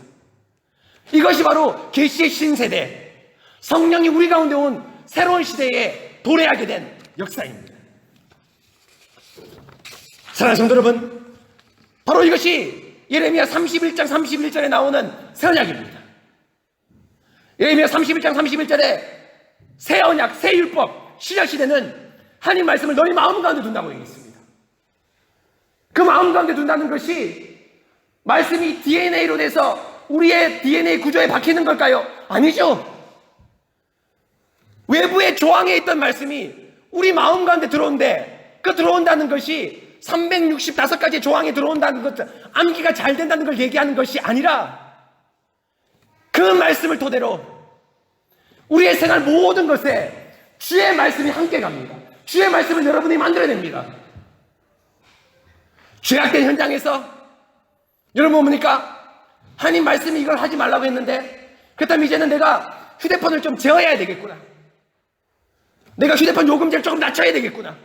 Speaker 2: 이것이 바로 계시의 신세대, 성령이 우리 가운데 온 새로운 시대에 도래하게 된 역사입니다. 사랑하는 성도 여러분, 바로 이것이 예레미야 31장 31절에 나오는 새 언약입니다. 예레미야 31장 31절에 새 언약, 새 율법, 신약시대는 하나님 말씀을 너희 마음 가운데 둔다고 얘기했습니다. 그 마음 가운데 둔다는 것이 말씀이 DNA로 돼서 우리의 DNA 구조에 박히는 걸까요? 아니죠. 외부의 조항에 있던 말씀이 우리 마음 가운데 들어온데, 그 들어온다는 것이 365가지 조항에 들어온다는 것, 암기가 잘 된다는 걸 얘기하는 것이 아니라 그 말씀을 토대로 우리의 생활 모든 것에 주의 말씀이 함께 갑니다. 주의 말씀을 여러분이 만들어냅니다. 죄악된 현장에서 여러분 보니까 하나님 말씀이 이걸 하지 말라고 했는데, 그렇다면 이제는 내가 휴대폰을 좀 제어해야 되겠구나. 내가 휴대폰 요금제를 조금 낮춰야 되겠구나.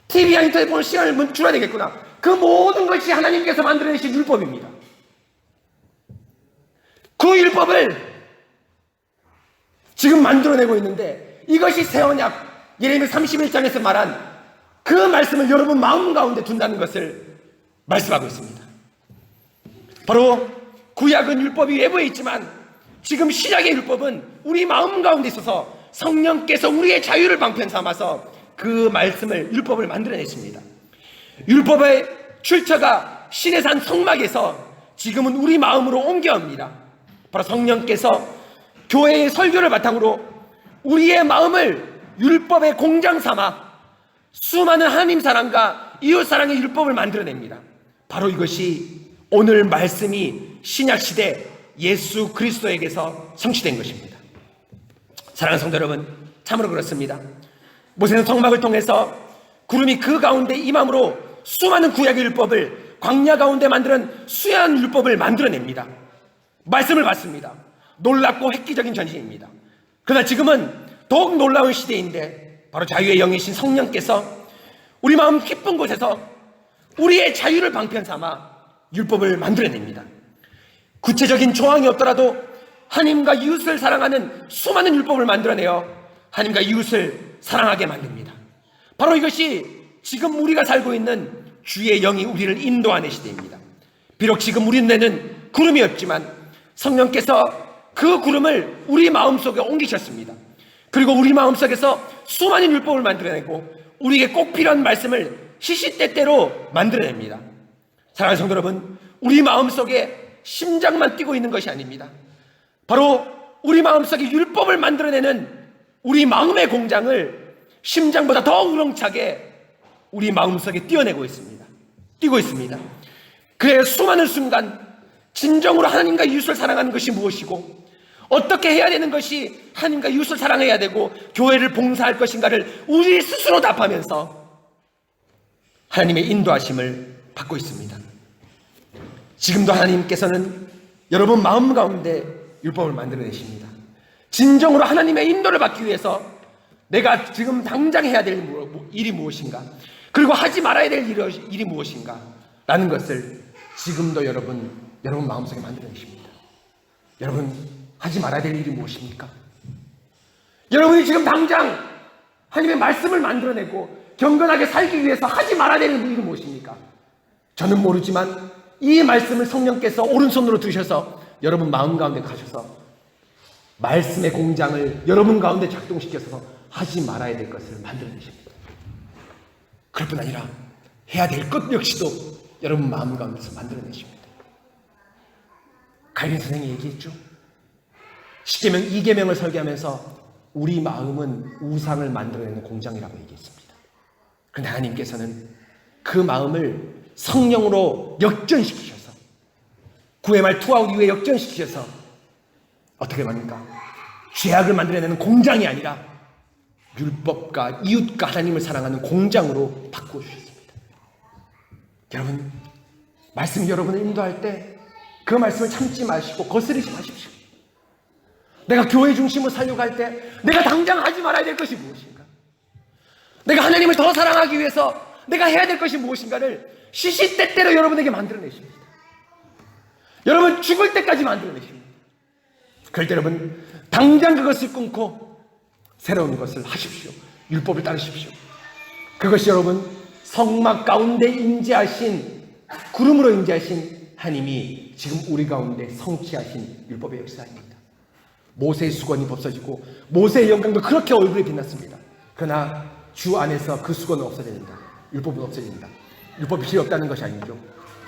Speaker 2: TV와 인터넷 시간을 줄여야 되겠구나. 그 모든 것이 하나님께서 만들어내신 율법입니다. 그 율법을 지금 만들어내고 있는데, 이것이 새 언약 예레미야 31장에서 말한 그 말씀을 여러분 마음 가운데 둔다는 것을 말씀하고 있습니다. 바로 구약은 율법이 외부에 있지만 지금 신약의 율법은 우리 마음 가운데 있어서 성령께서 우리의 자유를 방편 삼아서 그 말씀을, 율법을 만들어냈습니다. 율법의 출처가 신의 산 성막에서 지금은 우리 마음으로 옮겨옵니다. 바로 성령께서 교회의 설교를 바탕으로 우리의 마음을 율법의 공장 삼아 수많은 하나님 사랑과 이웃 사랑의 율법을 만들어냅니다. 바로 이것이 오늘 말씀이 신약시대 예수 그리스도에게서 성취된 것입니다. 사랑하는 성도 여러분, 참으로 그렇습니다. 모세는 성막을 통해서 구름이 그 가운데 임함으로 수많은 구약의 율법을, 광야 가운데 만드는 수많은 율법을 만들어냅니다. 말씀을 받습니다. 놀랍고 획기적인 전신입니다. 그러나 지금은 더욱 놀라운 시대인데, 바로 자유의 영이신 성령께서 우리 마음 깊은 곳에서 우리의 자유를 방편 삼아 율법을 만들어냅니다. 구체적인 조항이 없더라도 하나님과 이웃을 사랑하는 수많은 율법을 만들어내어 하나님과 이웃을 사랑하게 만듭니다. 바로 이것이 지금 우리가 살고 있는 주의 영이 우리를 인도하는 시대입니다. 비록 지금 우리는 구름이 없지만 성령께서 그 구름을 우리 마음속에 옮기셨습니다. 그리고 우리 마음속에서 수많은 율법을 만들어내고 우리에게 꼭 필요한 말씀을 시시때때로 만들어냅니다. 사랑하는 성도 여러분, 우리 마음속에 심장만 뛰고 있는 것이 아닙니다. 바로 우리 마음속에 율법을 만들어내는 우리 마음의 공장을 심장보다 더 우렁차게 우리 마음속에 뛰어내고 있습니다. 뛰고 있습니다. 그의 수많은 순간 진정으로 하나님과 이웃을 사랑하는 것이 무엇이고, 어떻게 해야 되는 것이 하나님과 이웃을 사랑해야 되고 교회를 봉사할 것인가를 우리 스스로 답하면서 하나님의 인도하심을 받고 있습니다. 지금도 하나님께서는 여러분 마음 가운데 율법을 만들어내십니다. 진정으로 하나님의 인도를 받기 위해서 내가 지금 당장 해야 될 일이 무엇인가, 그리고 하지 말아야 될 일이 무엇인가 라는 것을 지금도 여러분 마음속에 만들어내십니다. 여러분, 하지 말아야 될 일이 무엇입니까? 여러분이 지금 당장 하나님의 말씀을 만들어내고 경건하게 살기 위해서 하지 말아야 될 일이 무엇입니까? 저는 모르지만 이 말씀을 성령께서 오른손으로 두셔서 여러분 마음 가운데 가셔서 말씀의 공장을 여러분 가운데 작동시켜서 하지 말아야 될 것을 만들어내십니다. 그럴 뿐 아니라 해야 될 것 역시도 여러분 마음 가운데서 만들어내십니다. 갈빈 선생이 얘기했죠. 10계명 2계명을 설계하면서 우리 마음은 우상을 만들어내는 공장이라고 얘기했습니다. 그런데 하나님께서는 그 마음을 성령으로 역전시키셔서, 구의 말 투아웃 이후에 역전시키셔서 어떻게 합니까? 죄악을 만들어내는 공장이 아니라 율법과 이웃과 하나님을 사랑하는 공장으로 바꾸어 주셨습니다. 여러분, 말씀이 여러분을 인도할 때 그 말씀을 참지 마시고 거스르지 마십시오. 내가 교회 중심으로 살려고 할 때 내가 당장 하지 말아야 될 것이 무엇인가? 내가 하나님을 더 사랑하기 위해서 내가 해야 될 것이 무엇인가를 시시때때로 여러분에게 만들어내십니다. 여러분 죽을 때까지 만들어내십니다. 그럴 때 여러분 당장 그것을 끊고 새로운 것을 하십시오. 율법을 따르십시오. 그것이 여러분 성막 가운데 임재하신, 구름으로 임재하신 하나님이 지금 우리 가운데 성취하신 율법의 역사입니다. 모세의 수건이 벗어지고 모세의 영광도 그렇게 얼굴에 빛났습니다. 그러나 주 안에서 그 수건은 없어집니다. 율법은 없어집니다. 율법이 필요 없다는 것이 아니죠.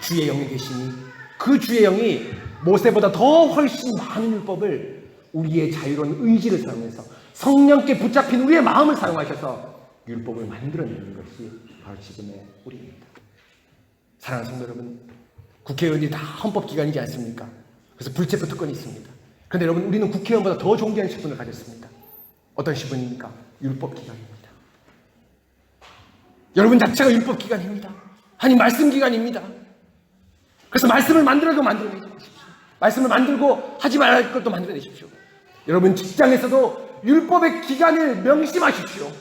Speaker 2: 주의 영이 계시니 그 주의 영이 모세보다 더 훨씬 많은 율법을 우리의 자유로운 의지를 사용해서 성령께 붙잡힌 우리의 마음을 사용하셔서 율법을 만들어내는 것이 바로 지금의 우리입니다. 사랑하는 성도 여러분, 국회의원이 다 헌법기관이지 않습니까? 그래서 불체포 특권이 있습니다. 그런데 여러분 우리는 국회의원보다 더 존귀한 직분을 가졌습니다. 어떤 직분입니까? 율법기관입니다. 여러분 자체가 율법기관입니다. 하나님 말씀기관입니다. 그래서 말씀을 만들어내십시오. 말씀을 만들고 하지 말아야 할 것도 만들어내십시오. 여러분 직장에서도 율법의 기간을 명심하십시오.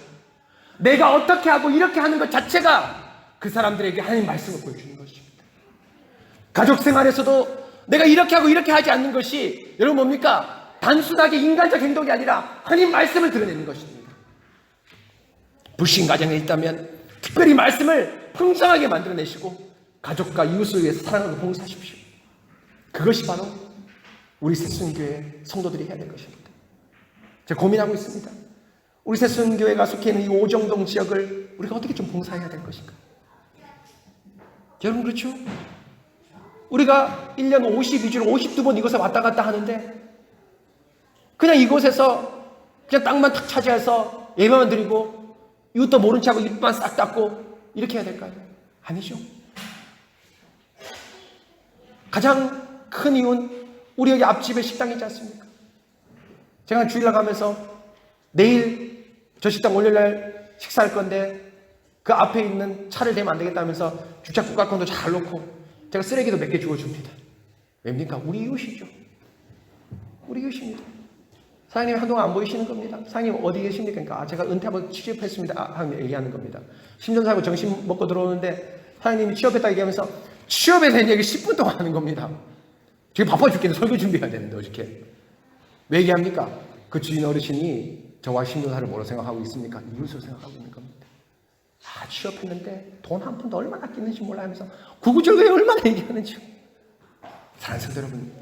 Speaker 2: 내가 어떻게 하고 이렇게 하는 것 자체가 그 사람들에게 하나님 말씀을 보여주는 것입니다. 가족 생활에서도 내가 이렇게 하고 이렇게 하지 않는 것이 여러분 뭡니까? 단순하게 인간적 행동이 아니라 하나님 말씀을 드러내는 것입니다. 불신 가정에 있다면 특별히 말씀을 풍성하게 만들어내시고 가족과 이웃을 위해서 사랑하고 봉사하십시오. 그것이 바로 우리 새순교회 성도들이 해야 될 것입니다. 제가 고민하고 있습니다. 우리 새순교회가 속해 있는 이 오정동 지역을 우리가 어떻게 좀 봉사해야 될 것인가? 여러분 그렇죠? 우리가 1년 52주를 52번 이곳에 왔다 갔다 하는데 그냥 이곳에서 그냥 땅만 탁 차지해서 예배만 드리고 이웃도 모른 척하고 입만 싹 닫고 이렇게 해야 될까요? 아니죠. 가장 큰 이유는 우리 여기 앞집에 식당이 있지 않습니까? 제가 주일날 가면서 내일 저 식당 월요일날 식사할 건데 그 앞에 있는 차를 대면 안 되겠다면서 주차 국가권도 잘 놓고 제가 쓰레기도 몇 개 주워줍니다. 왜입니까? 우리 이웃이죠. 우리 이웃입니다. 사장님 한동안 안 보이시는 겁니다. 사장님 어디 계십니까? 그러니까 제가 은퇴하고 취업했습니다. 하면 얘기하는 겁니다. 심전사고 정신 먹고 들어오는데 사장님이 취업했다 얘기하면서 취업에 대한 얘기 10분 동안 하는 겁니다. 되게 바빠 죽겠는데 설교 준비해야 되는데 어저께. 왜 얘기합니까? 그 주인 어르신이 저와 심전사를 뭐로 생각하고 있습니까? 이웃으로 생각하고 있는 겁니다. 취업했는데 돈 한 푼도 얼마나 아끼는지 몰라 하면서 구구절거에 얼마나 얘기하는지. 사랑하는 성도 여러분,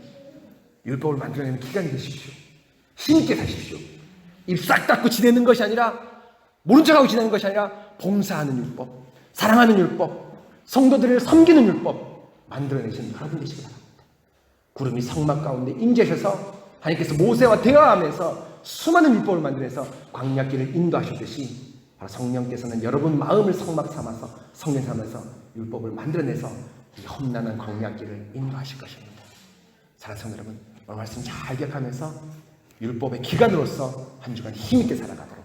Speaker 2: 율법을 만들어내는 기간이 되십시오. 힘있게 사십시오. 입 싹 닫고 지내는 것이 아니라 모른 척하고 지내는 것이 아니라 봉사하는 율법, 사랑하는 율법, 성도들을 섬기는 율법 만들어내시는 여러분 되시기 바랍니다. 구름이 성막 가운데 임재하셔서 하나님께서 모세와 대화하면서 수많은 율법을 만들어내서 광야길을 인도하셨듯이 바로 성령께서는 여러분 마음을 성막 삼아서 성령 삼아서 율법을 만들어내서 이 험난한 광야길을 인도하실 것입니다. 사랑하는 성도 여러분, 오늘 말씀 잘 기억하면서 율법의 기관으로서 한 주간 힘있게 살아가다